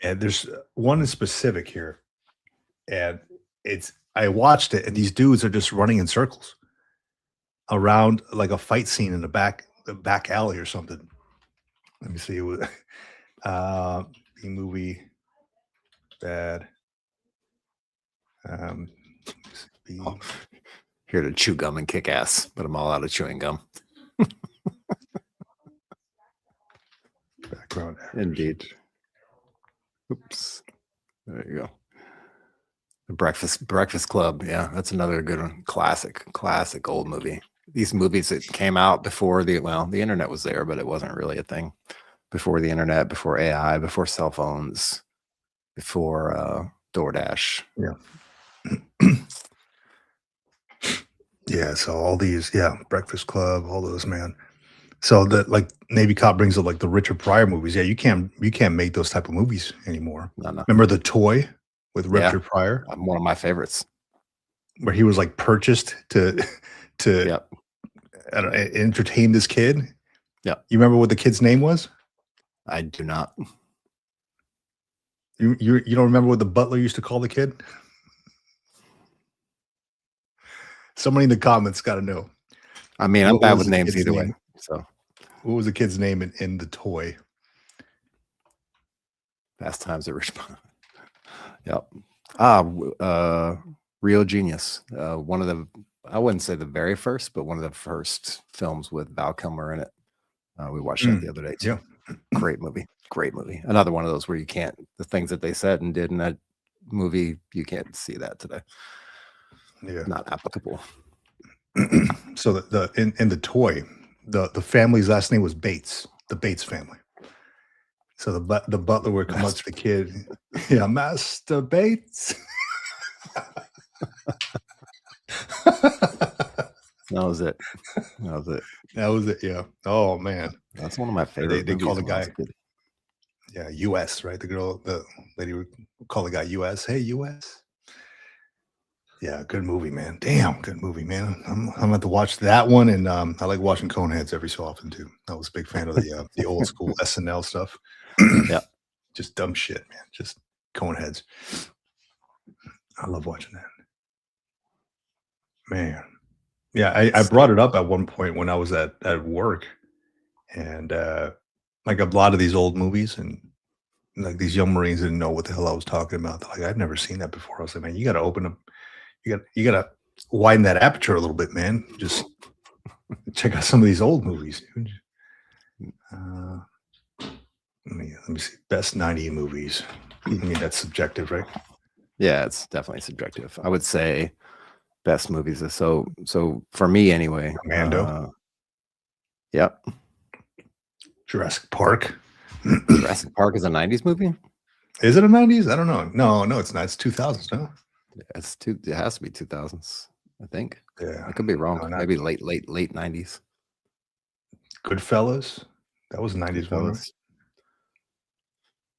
And there's one in specific here, and I watched it, and these dudes are just running in circles around like a fight scene in the back alley or something. Let me see. It was the movie bad. Here to chew gum and kick ass, but I'm all out of chewing gum. Background actors. Indeed. Oops. There you go. The Breakfast Club. Yeah, that's another good one. Classic old movie. These movies that came out before the internet was there, but it wasn't really a thing. Before the internet, before AI, before cell phones, before DoorDash. Yeah. Yeah. So all these, Breakfast Club, all those, man. So that like Navy Cop brings up like the Richard Pryor movies. Yeah, you can't make those type of movies anymore. No. Remember The Toy with Richard Pryor? One of my favorites. Where he was like purchased to entertain this kid. Yeah. You remember what the kid's name was? I do not. You don't remember what the butler used to call the kid? Somebody in the comments got to know. I mean, I'm bad with names either way. So, what was the kid's name in The Toy? Fast Times at Richmond. Yep. Real Genius. One of the, I wouldn't say the very first, but one of the first films with Val Kilmer in it. We watched that the other day too. Yeah. Great movie. Another one of those where the things that they said and did in that movie, you can't see that today. Yeah. Not applicable. So in The Toy, the family's last name was Bates, the Bates family. So the butler would come up to the kid, yeah, Master Bates. That was it. That was it. Yeah. Oh man, that's one of my favorite. They call the guy, US, right? The lady would call the guy US. Hey, US. Yeah, good movie, man. Damn, good movie, man. I'm going to watch that one, and I like watching Coneheads every so often too. I was a big fan of the old school SNL stuff. Yeah, just dumb shit, man. Just Coneheads. I love watching that. Man, yeah, I brought it up at one point when I was at work, and like a lot of these old movies, and like these young Marines didn't know what the hell I was talking about. They're like, I've never seen that before. I was like, man, you got to open up. You gotta widen that aperture a little bit, man. Just check out some of these old movies, dude. Let me see. Best 90 movies. I mean, that's subjective, right? Yeah, it's definitely subjective. I would say best movies. So for me anyway. Commando. Yep. Jurassic Park. Jurassic Park is a 90s movie? Is it a 90s? I don't know. No, it's not. It's 2000s, no? It has to be 2000s, I think. Yeah. I could be wrong. No, maybe late 90s. Goodfellas. That was 90s one.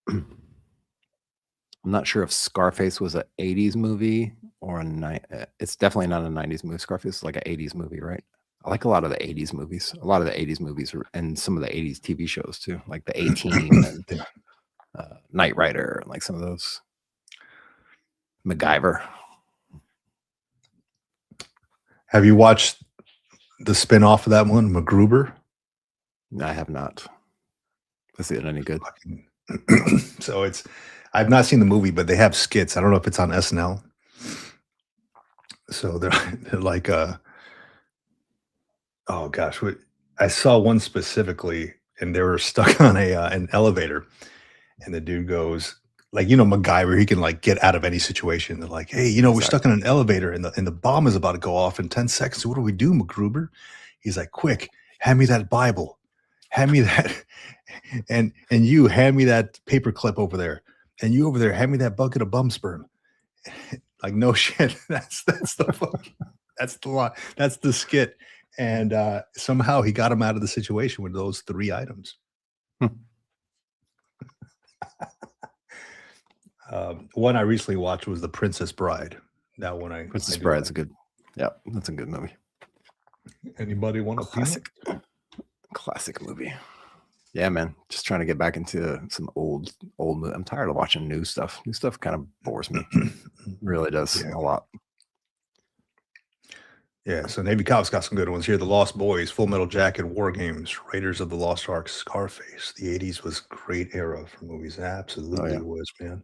I'm not sure if Scarface was an 80s movie or it's definitely not a 90s movie. Scarface is like an 80s movie, right? I like a lot of the 80s movies. A lot of the 80s movies and some of the 80s TV shows too, like the A-Team and Knight Rider and like some of those. MacGyver. Have you watched the spin-off of that one, MacGruber? I have not. Is it any good? So I've not seen the movie, but they have skits. I don't know if it's on SNL. So they're like oh gosh, I saw one specifically, and they were stuck on an elevator, and the dude goes, like, MacGyver, he can like get out of any situation. They're like, hey, we're stuck in an elevator and the bomb is about to go off in 10 seconds. What do we do, MacGruber? He's like, quick, hand me that Bible. Hand me that. And you hand me that paper clip over there. And you over there, hand me that bucket of bum sperm. Like no shit. That's the fucking, that's the line. That's the skit. And somehow he got him out of the situation with those 3 items. One I recently watched was The Princess Bride. That one Princess do Bride's like. a good. Yeah, that's a good movie. Anybody want a peanut? Classic movie. Yeah, man. Just trying to get back into some old. I'm tired of watching new stuff. New stuff kind of bores me. Really does a lot. Yeah, so Navy Cops got some good ones here. The Lost Boys, Full Metal Jacket, War Games, Raiders of the Lost Ark, Scarface. The 80s was a great era for movies. It absolutely was, man.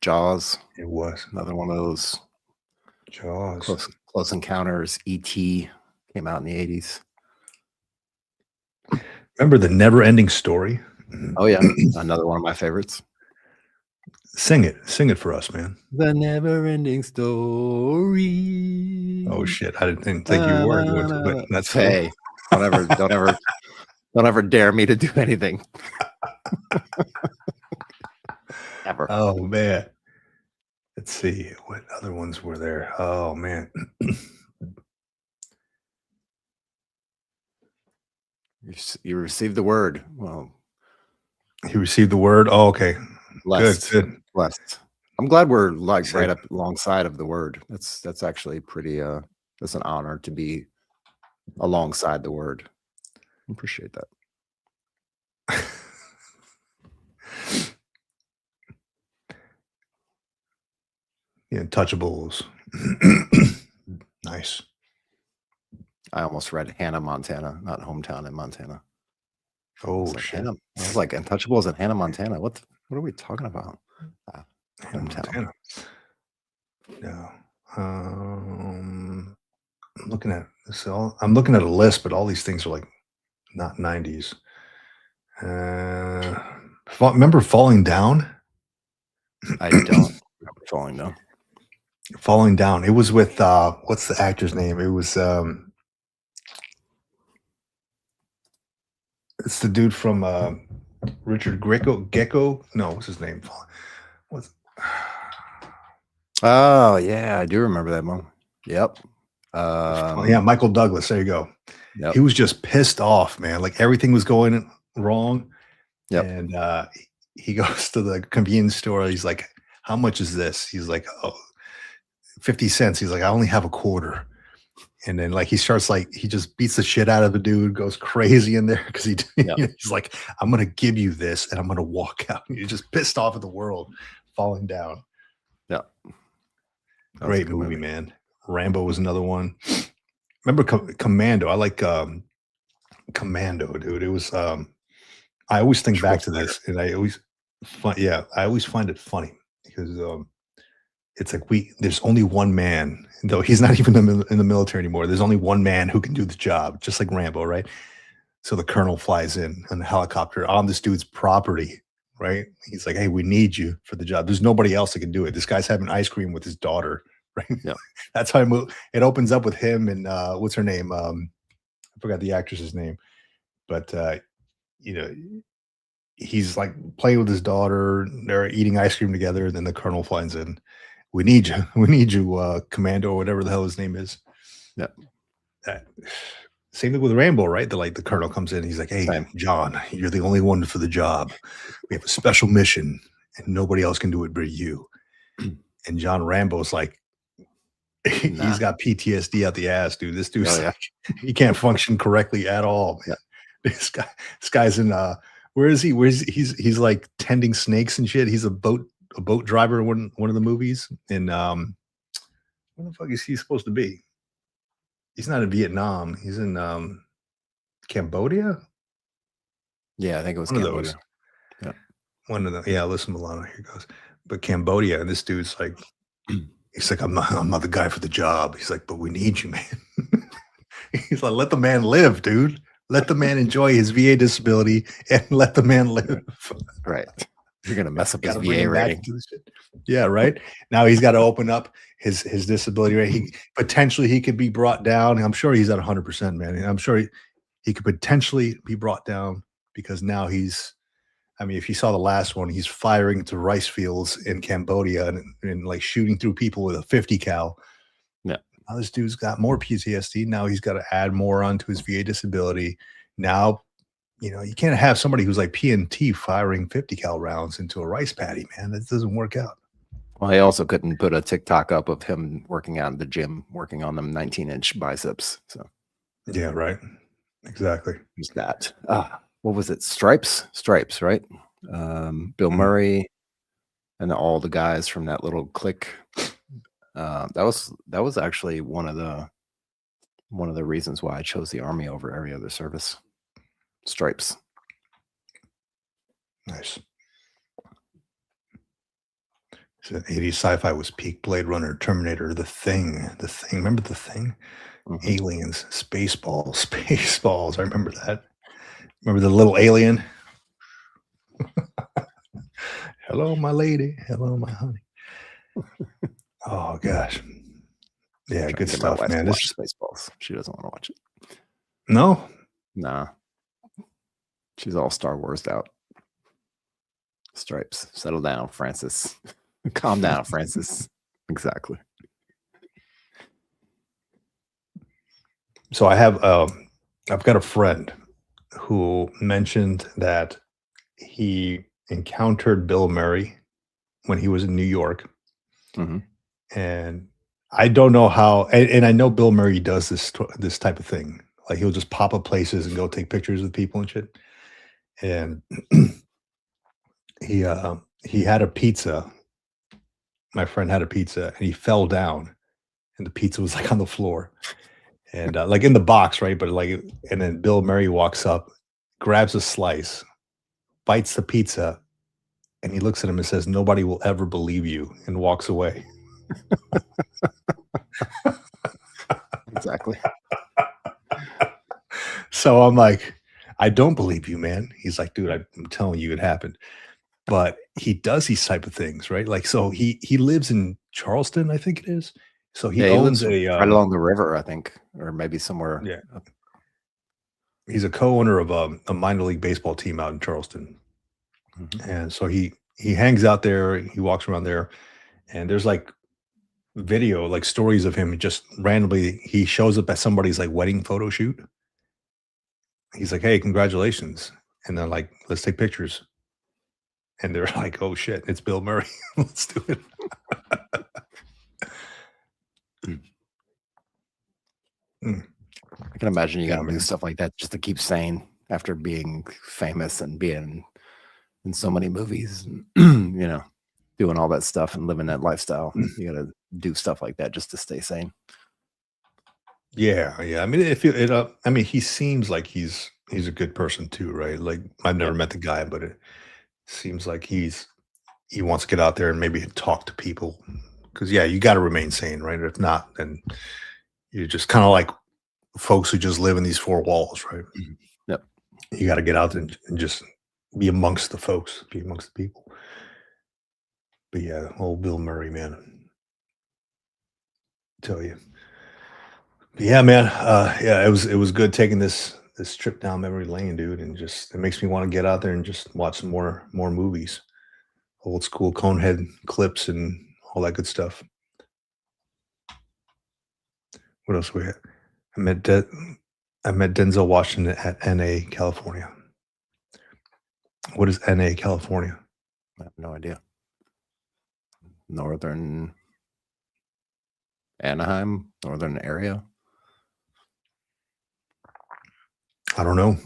Jaws. It was. Another one of those. Jaws. Close Encounters. E.T. came out in the 80s. Remember The Never Ending Story? Oh, yeah. Another one of my favorites. Sing it for us, man. The Never Ending Story. Oh shit! I didn't think you were going to, but that's hey. Don't ever dare me to do anything. Ever. Oh man. Let's see what other ones were there. Oh man. You received the word. Well, you received the word. Oh, okay. Blessed. Good. Blessed. I'm glad we're like right up alongside of the word. That's actually pretty. That's an honor to be alongside the word. Appreciate that. The Untouchables. Nice. I almost read Hannah Montana, not Hometown in Montana. Oh shit! I was like Untouchables and Hannah Montana. What are we talking about? Hometown. No. I'm looking at this. I'm looking at a list, but all these things are like not 90s. Remember Falling Down? I don't remember Falling Down. Falling Down. It was with what's the actor's name? It was it's the dude from Richard Gecko. No, what's his name? What's Oh yeah, I do remember that one. Yep. Yeah, Michael Douglas. There you go. Yep. He was just pissed off, man. Like everything was going wrong. Yep. And he goes to the convenience store. He's like, "How much is this?" He's like, "Oh, 50 cents." He's like, "I only have a quarter." And then like he starts like he just beats the shit out of the dude, goes crazy in there because he's like, "I'm gonna give you this and I'm gonna walk out." And you're just pissed off at the world, Falling Down. Yeah. Great movie, man. Rambo was another one. Remember Commando? I like Commando, dude. It was I always think back to this, and I always find it funny because it's like there's only one man, though he's not even in the military anymore. There's only one man who can do the job, just like Rambo, right? So the colonel flies in on the helicopter on this dude's property, right? He's like, "Hey, we need you for the job. There's nobody else that can do it. This guy's having ice cream with his daughter." Right. Yeah. That's how it opens up with him and what's her name? I forgot the actress's name, but he's like playing with his daughter. They're eating ice cream together. And then the colonel flies in. We need you, Commando, or whatever the hell his name is. Yeah. Same thing with Rambo, right? The colonel comes in. He's like, "Hey, John, you're the only one for the job. We have a special mission, and nobody else can do it but you." And John Rambo's like, he's got PTSD out the ass, dude. This dude's he can't function correctly at all. Man. This guy's in where is he? He's like tending snakes and shit. He's a boat driver in one of the movies. And where the fuck is he supposed to be? He's not in Vietnam. He's in Cambodia. Yeah, I think it was one Cambodia. Of those. Yeah. One of them. Yeah, listen, Milano, here goes. But Cambodia, and this dude's like, he's like, I'm not the guy for the job. He's like, "But we need you, man." He's like, "Let the man live, dude. Let the man enjoy his VA disability and let the man live." Right. You're gonna mess up his VA rating. Yeah, right. Now he's got to open up his disability rating. He could be brought down. I'm sure he's at 100%, man. And I'm sure he could potentially be brought down because now I mean, if you saw the last one, he's firing to rice fields in Cambodia and like shooting through people with a 50 cal. Yeah. Now this dude's got more PTSD. Now he's got to add more onto his VA disability. Now, you can't have somebody who's like PNT firing 50 cal rounds into a rice paddy, man. That doesn't work out. Well, he also couldn't put a TikTok up of him working out in the gym, working on them 19-inch biceps. So yeah, right. Exactly. Who's that? What was it? Stripes, right? Bill Murray and all the guys from that little clique. That was actually one of the reasons why I chose the Army over every other service. Stripes. Nice. So 80s sci-fi was peak Blade Runner, Terminator, The Thing. Remember The Thing? Mhm. Aliens, Spaceballs. I remember that. Remember the little alien? Hello, my lady. Hello, my honey. Oh gosh. Yeah, Trying good to get my stuff, wife to man. watch Spaceballs. She doesn't want to watch it. No? Nah. She's all Star Wars'd out. Stripes. Settle down, Francis. Calm down, Francis. Exactly. So I've got a friend who mentioned that he encountered Bill Murray when he was in New York. Mhm. And I don't know how, and I know Bill Murray does this type of thing. Like he'll just pop up places and go take pictures with people and shit. And he had a pizza. My friend had a pizza and he fell down and the pizza was like on the floor and like in the box, right? But like, and then Bill Murray walks up, grabs a slice, bites the pizza, and he looks at him and says, "Nobody will ever believe you," and walks away. Exactly. So I'm like, I don't believe you, man. He's like, dude, I'm telling you it happened. But he does these type of things, right? Like, so he lives in Charleston, I think it is. So he Yeah, owns lives a right along the river, I think, or maybe somewhere. yeah. He's a co-owner of a minor league baseball team out in Charleston. Mhm. And so he hangs out there, he walks around there, and there's like video, like stories of him just randomly. He shows up at somebody's like wedding photo shoot. He's like, "Hey, congratulations." And they're like, "Let's take pictures." And they're like, "Oh shit, it's Bill Murray. Let's do it." I can imagine you Yeah, got to do man. stuff like that just to keep sane after being famous and being in so many movies, and, doing all that stuff and living that lifestyle. You got to do stuff like that just to stay sane. Yeah. I mean, I mean, he seems like he's a good person too, right? Like I've never met the guy, but it seems like he wants to get out there and maybe talk to people. Because yeah, you got to remain sane, right? If not, then you're just kind of like folks who just live in these four walls, right? Yep. You got to get out there and just be amongst the folks, be amongst the people. But yeah, old Bill Murray, man. Tell you. But yeah, man. Yeah, it was good taking this trip down memory lane, dude, and just it makes me want to get out there and just watch some more movies, old school Conehead clips and all that good stuff. What else we had? I met Denzel Washington at NA, California. What is NA, California? I have no idea. Northern Anaheim, northern area. I don't know.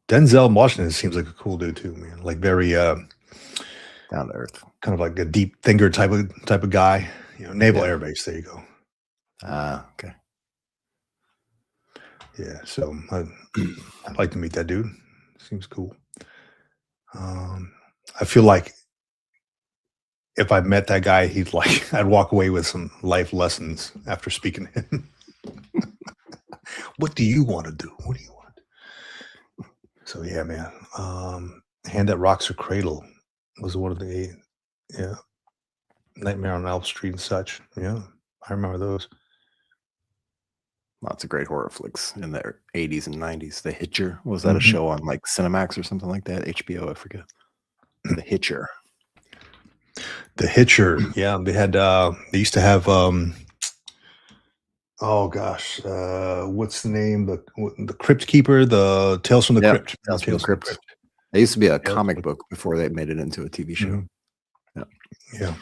Denzel Washington seems like a cool dude too, man. Like very down to earth, kind of like a deep thinker type of guy. Naval Air Base. There you go. Okay. Yeah, so I'd like to meet that dude. Seems cool. I feel like if I met that guy, I'd walk away with some life lessons after speaking to him. What do you want to do? What do you want to do? So yeah, man. Hand That Rocks Her Cradle was one of the Nightmare on Elm Street and such. Yeah, I remember those. Lots of great horror flicks in the 80s and 90s. The Hitcher, was that a Mhm. show on like Cinemax or something like that? HBO, I forget. The Hitcher. The Hitcher. Yeah, they had. They used to have. Oh gosh, what's the name? The Crypt Keeper. The Tales from the Yeah, Crypt. Tales from the Crypt. It used to be a Tales comic from- book before they made it into a TV show. Mhm. Yeah. Yeah.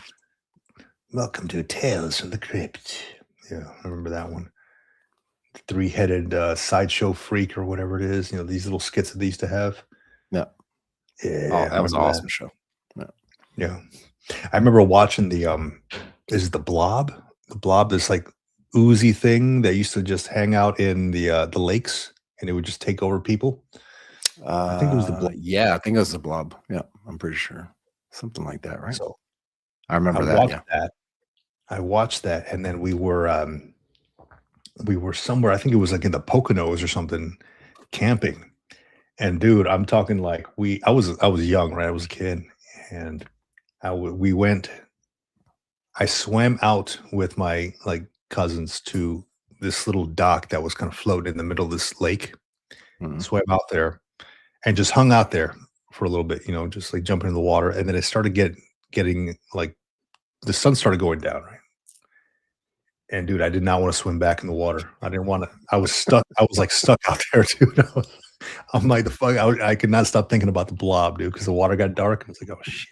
Welcome to Tales from the Crypt. Yeah, I remember that one. The three-headed sideshow freak or whatever it is. These little skits that they used to have. Yeah. Yeah, Oh, that was an remember awesome show. Yeah. I remember watching the is it the Blob? The Blob, this like oozy thing that used to just hang out in the lakes and it would just take over people. I think it was the Blob. Yeah, I think it was the Blob. Yeah, I'm pretty sure. Something like that, right? So I remember that. watched Yeah. that. I watched that, and then we were somewhere. I think it was like in the Poconos or something, camping. And dude, I'm talking like I was young, right? I was a kid, and we went. I swam out with my like cousins to this little dock that was kind of floating in the middle of this lake. Mhm. Swam out there and just hung out there for a little bit, just like jumping in the water. And then it started getting like the sun started going down, right? And dude, I did not want to swim back in the water. I didn't want to. I was stuck. I was like stuck out there, dude. I'm like the fuck. I could not stop thinking about the Blob, dude, because the water got dark. I was like, oh shit,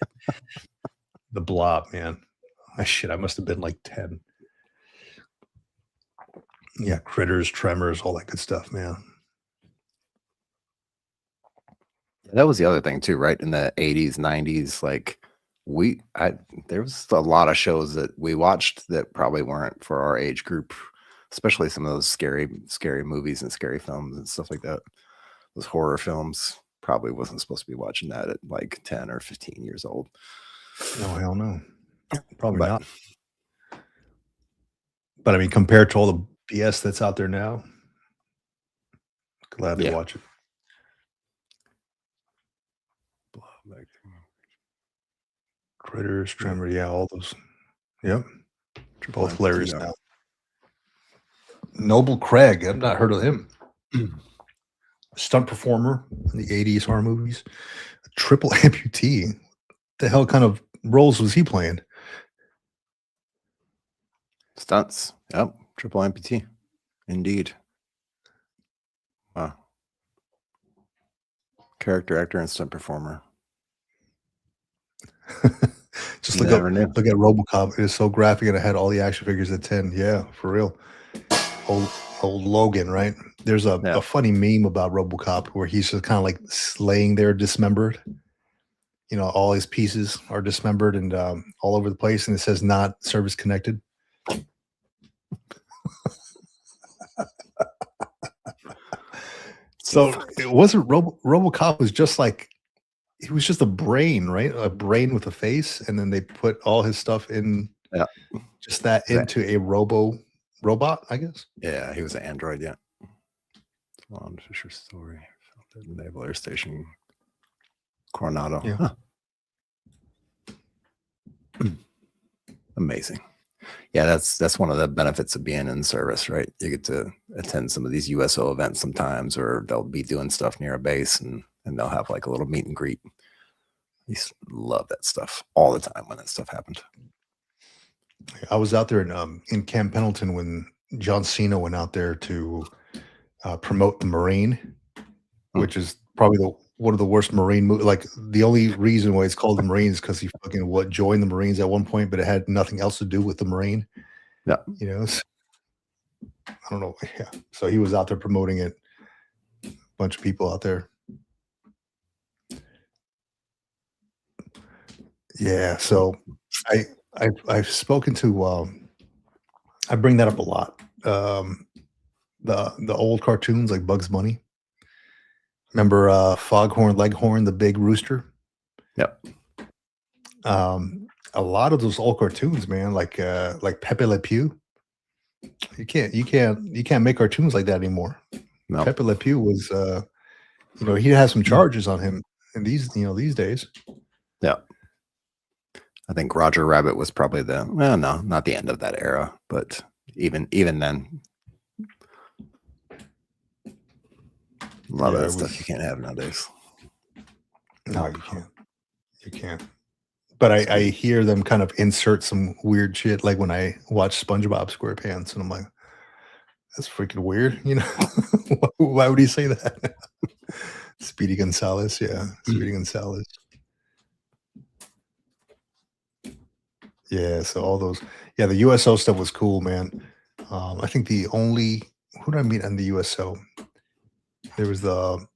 the Blob, man. I must have been like 10. Yeah, Critters, Tremors, all that good stuff, man. That was the other thing too, right? In the 80s, 90s, like there was a lot of shows that we watched that probably weren't for our age group, especially some of those scary movies and scary films and stuff like that. Those horror films, probably wasn't supposed to be watching that at like 10 or 15 years old. No, hell no. Probably But- not. But I mean, compared to all the BS that's out there now, glad to Yeah. watch it. Critters, Tremor, yeah, all those. Yep. Both hilarious now. Noble Craig, I've not heard of him. Stunt performer in the 80s horror movies. A triple amputee. The hell kind of roles was he playing? Stunts. Yep. Triple amputee. Indeed. Wow. Character actor and stunt performer. Just You look never knew. at RoboCop. It is so graphic, and I had all the action figures at 10. Yeah, for real. Old Logan, right? There's a funny meme about RoboCop where he's just kind of like laying there dismembered. All his pieces are dismembered and all over the place, and it says not service connected. So it wasn't RoboCop was just like he was just a brain, right? A brain with a face, and then they put all his stuff in, just that into a robot, I guess. Yeah, he was an android. Yeah. Lon Fisher story. Naval Air Station, Coronado. Yeah. Huh. Amazing. Yeah, that's one of the benefits of being in service, right? You get to attend some of these USO events sometimes, or they'll be doing stuff near a base, and they'll have like a little meet and greet. I used to love that stuff all the time when that stuff happened. I was out there in Camp Pendleton when John Cena went out there to promote the Marine, which is probably one of the worst Marine movies. Like the only reason why it's called the Marines because he fucking joined the Marines at one point, but it had nothing else to do with the Marine. Yeah, so, I don't know. Yeah, so he was out there promoting it. A bunch of people out there. Yeah, so I've spoken to. I bring that up a lot. The old cartoons like Bugs Bunny. Remember Foghorn Leghorn, the big rooster? Yep. A lot of those old cartoons, man, like Pepe Le Pew. You can't make cartoons like that anymore. No. Pepe Le Pew was he has some charges on him in these days. Yeah. I think Roger Rabbit was probably not the end of that era, but even then, A lot of Yeah, that it stuff was- you can't have nowadays. No, you can't. You can't. But I hear them kind of insert some weird shit, like when I watch SpongeBob SquarePants, and I'm like, that's freaking weird, you know? Why would he say that? Speedy Gonzalez, yeah, Speedy Gonzalez. Yeah, so all those, yeah, the USO stuff was cool, man. I think the only who did I meet on the USO? There was the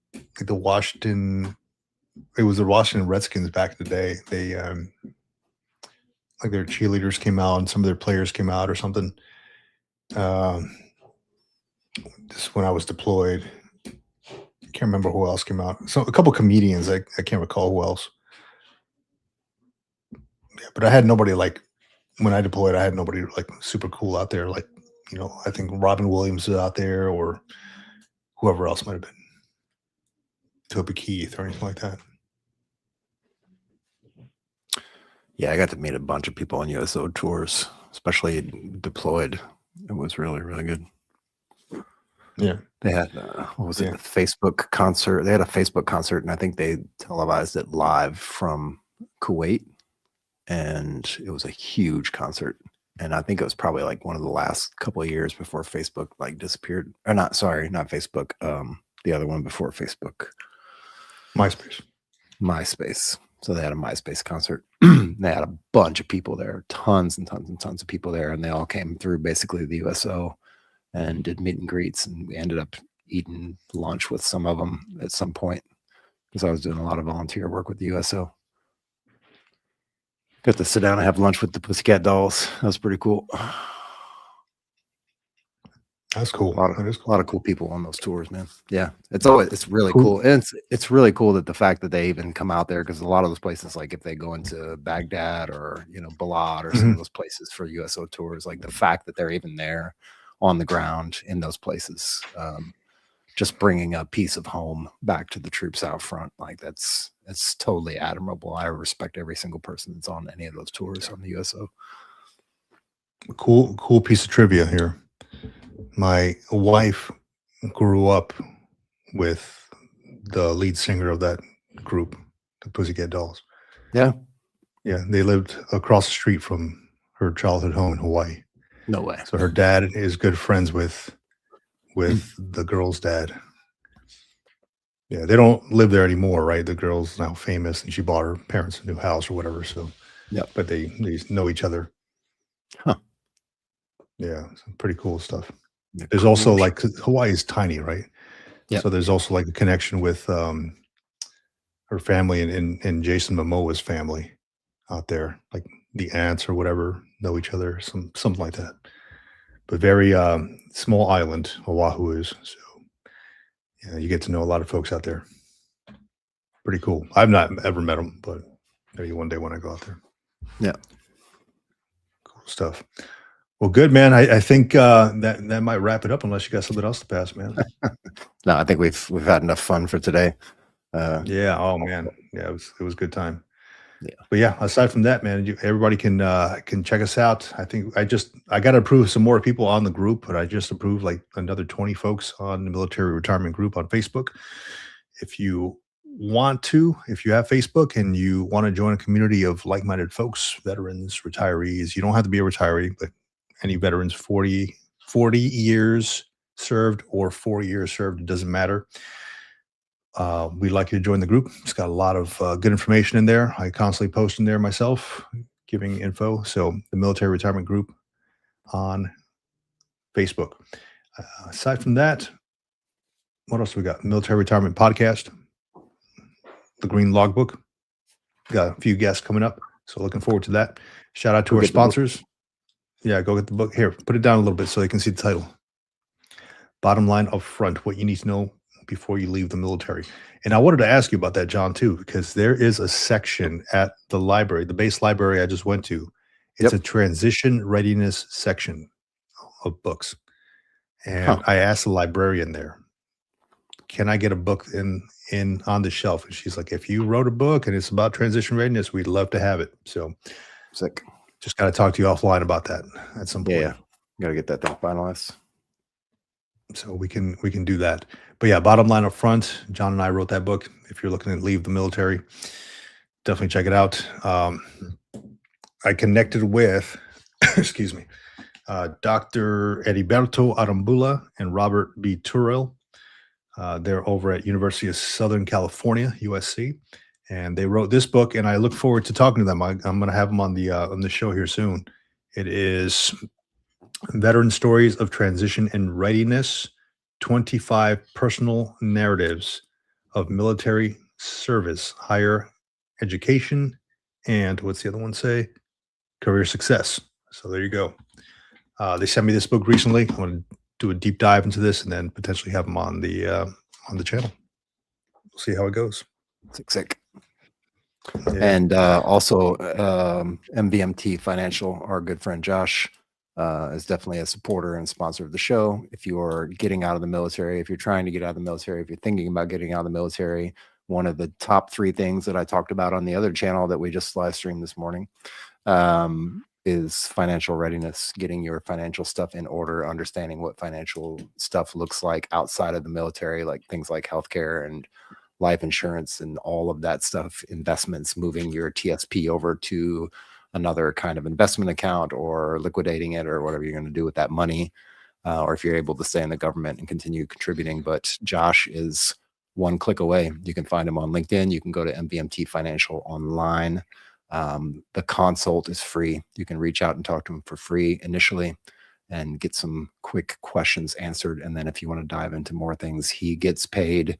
Washington. It was the Washington Redskins back in the day. They like their cheerleaders came out and some of their players came out or something. Just when I was deployed, I can't remember who else came out. So a couple comedians. I can't recall who else. Yeah, but I had nobody like when I deployed. I had nobody like super cool out there. Like I think Robin Williams was out there or whoever else might have been. Toby Keith or anything like that. Yeah, I got to meet a bunch of people on USO tours, especially deployed. It was really, really good. Yeah. They had, what was it, the Facebook concert? They had a Facebook concert, and I think they televised it live from Kuwait. And it was a huge concert. And I think it was probably like one of the last couple of years before Facebook like disappeared. Or not Facebook. The other one before Facebook. MySpace. So they had a MySpace concert. They had a bunch of people there, tons and tons and tons of people there. And they all came through basically the USO and did meet and greets. And we ended up eating lunch with some of them at some point because I was doing a lot of volunteer work with the USO. Got to sit down and have lunch with the Pussycat Dolls. That was pretty cool. That's cool. A lot of cool people on those tours, man. Yeah, it's really cool. And it's really cool that the fact that they even come out there, because a lot of those places, like if they go into Baghdad or Balad or some of those places for USO tours, like the fact that they're even there on the ground in those places, just bringing a piece of home back to the troops out front, like it's totally admirable. I respect every single person that's on any of those tours on the USO. Cool piece of trivia here. My wife grew up with the lead singer of that group, the Pussycat Dolls. Yeah. Yeah. They lived across the street from her childhood home in Hawaii. No way. So her dad is good friends with the girl's dad. Yeah. They don't live there anymore, right? The girl's now famous and she bought her parents a new house or whatever. So, yeah. But they know each other. Huh. Yeah. Some pretty cool stuff. There's also like Hawaii is tiny, right? Yeah. So there's also like a connection with her family and Jason Momoa's family out there, like the aunts or whatever know each other, something like that. But very small island, Oahu is. So yeah, you get to know a lot of folks out there. Pretty cool. I've not ever met them, but maybe one day when I go out there. Yeah. Cool stuff. Well, good, man. I think that might wrap it up unless you got something else to pass, man. No, I think we've had enough fun for today. Yeah. Oh man. Yeah. It was a good time. Yeah. But yeah, aside from that, man, everybody can check us out. I think I got to approve some more people on the group, but I just approved like another 20 folks on the military retirement group on Facebook. If you have Facebook and you want to join a community of like-minded folks, veterans, retirees, you don't have to be a retiree, but any veterans 40 years served or 4 years served, it doesn't matter. We'd like you to join the group. It's got a lot of good information in there. I constantly post in there myself, giving info. So the military retirement group on Facebook. Aside from that, what else we got? Military retirement podcast, the Green Logbook. Got a few guests coming up, so looking forward to that. Shout out to our sponsors. Yeah, go get the book. Here, put it down a little bit so you can see the title. Bottom line up front, what you need to know before you leave the military. And I wanted to ask you about that, John, too, because there is a section at the library, the base library I just went to. It's a transition readiness section of books. And I asked the librarian there, can I get a book in on the shelf? And she's like, if you wrote a book and it's about transition readiness, we'd love to have it. So sick. Just got to talk to you offline about that at some point. Yeah. Got to get that thing finalized. So we can do that. But yeah, bottom line up front, John and I wrote that book. If you're looking to leave the military, definitely check it out. I connected with, excuse me, Dr. Heriberto Arambula and Robert B. Turrell. They're over at University of Southern California, USC, and they wrote this book. And I look forward to talking to them. I'm going to have them on the show here soon. It is Veteran Stories of Transition and Readiness: 25 Personal Narratives of Military Service, Higher Education, and what's the other one say? Career Success. So there you go. They sent me this book recently. I want to do a deep dive into this and then potentially have them on the channel. We'll see how it goes. Sick. Yeah. And also MVMT Financial, our good friend Josh, is definitely a supporter and sponsor of the show. If you're getting out of the military, if you're trying to get out of the military, if you're thinking about getting out of the military, one of the top 3 things that I talked about on the other channel that we just live streamed this morning is financial readiness, getting your financial stuff in order, understanding what financial stuff looks like outside of the military, like things like healthcare and life insurance and all of that stuff, investments, moving your TSP over to another kind of investment account or liquidating it or whatever you're going to do with that money, or if you're able to stay in the government and continue contributing. But Josh is one click away. You can find him on LinkedIn. You can go to MVMT Financial online. The consult is free. You can reach out and talk to him for free initially and get some quick questions answered. And then if you want to dive into more things, he gets paid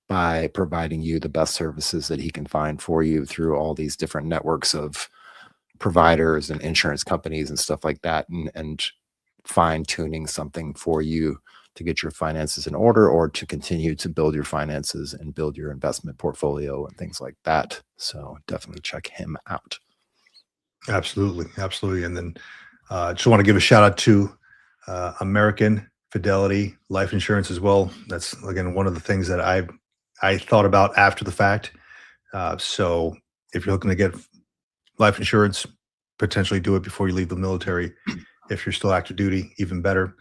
by providing you the best services that he can find for you through all these different networks of providers and insurance companies and stuff like that, and fine tuning something for you to get your finances in order or to continue to build your finances and build your investment portfolio and things like that. So definitely check him out. Absolutely. And then just want to give a shout out to American Fidelity Life Insurance as well. That's, again, one of the things that I thought about after the fact. So if you're looking to get life insurance, potentially do it before you leave the military. If you're still active duty, even better.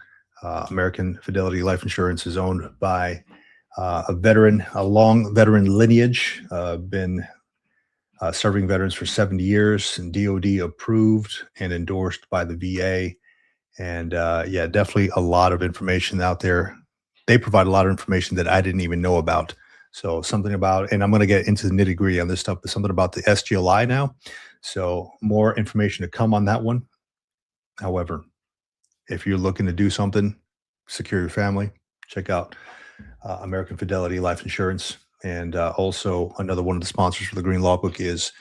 American Fidelity Life Insurance is owned by a long veteran lineage, been serving veterans for 70 years, and DOD approved and endorsed by the VA. And yeah, definitely a lot of information out there. They provide a lot of information that I didn't even know about. So something about, and I'm going to get into the nitty gritty on this stuff, but something about the SGLI now. So more information to come on that one. However, if you're looking to do something, secure your family, check out American Fidelity Life Insurance. And also another one of the sponsors for the Green Law Book is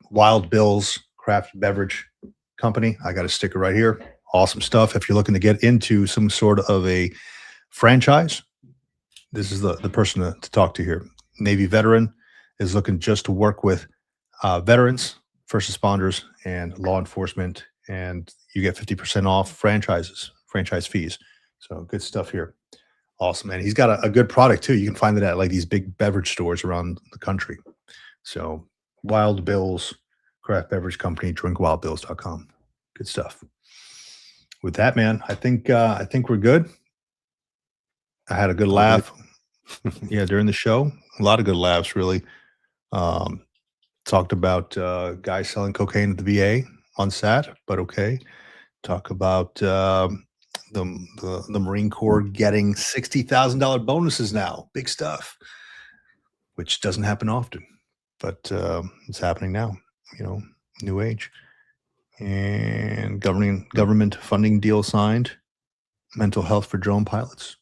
Wild Bill's Craft Beverage Company. I got a sticker right here. Awesome stuff. If you're looking to get into some sort of a franchise, this is the person to talk to here. Navy veteran is looking just to work with veterans, first responders, and law enforcement, and you get 50% off franchise fees. So good stuff here. Awesome, man. He's got a good product too. You can find it at like these big beverage stores around the country. So Wild Bill's Craft Beverage Company, drinkwildbills.com. Good stuff. With that, man, I think we're good. I had a good laugh. Yeah, during the show, a lot of good laughs, really. Talked about guys selling cocaine at the VA on SAT, but okay. Talk about the Marine Corps getting $60,000 bonuses now. Big stuff, which doesn't happen often, but it's happening now. You know, new age. And government funding deal signed. Mental health for drone pilots.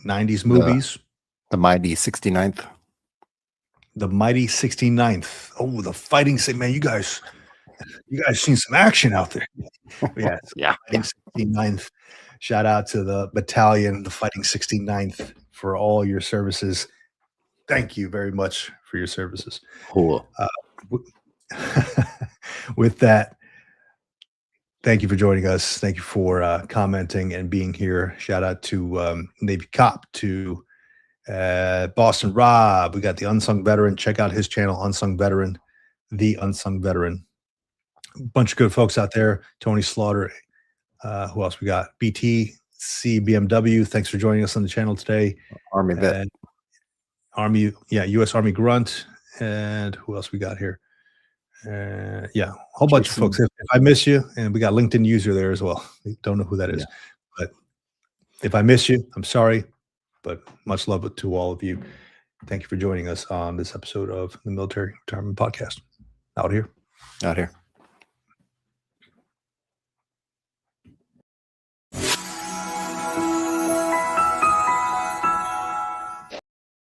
90s movies. The mighty 69th. The mighty 69th. Oh, the fighting, man, you guys seen some action out there. Yeah. Yeah. 69th. Shout out to the battalion, the fighting 69th, for all your services. Thank you very much for your services. Cool. With that, thank you for joining us. Thank you for commenting and being here. Shout out to Navy Cop, to Boston Rob. We got the Unsung Veteran. Check out his channel, Unsung Veteran, the Unsung Veteran. A bunch of good folks out there. Tony Slaughter. Who else we got? BT CBMW, thanks for joining us on the channel today. Army vet. And Army, U.S. Army Grunt, and who else we got here? A whole bunch of folks. If I miss you, and we got LinkedIn user there as well. We don't know who that is, but if I miss you, I'm sorry, but much love to all of you. Thank you for joining us on this episode of the Military Retirement Podcast. Out here.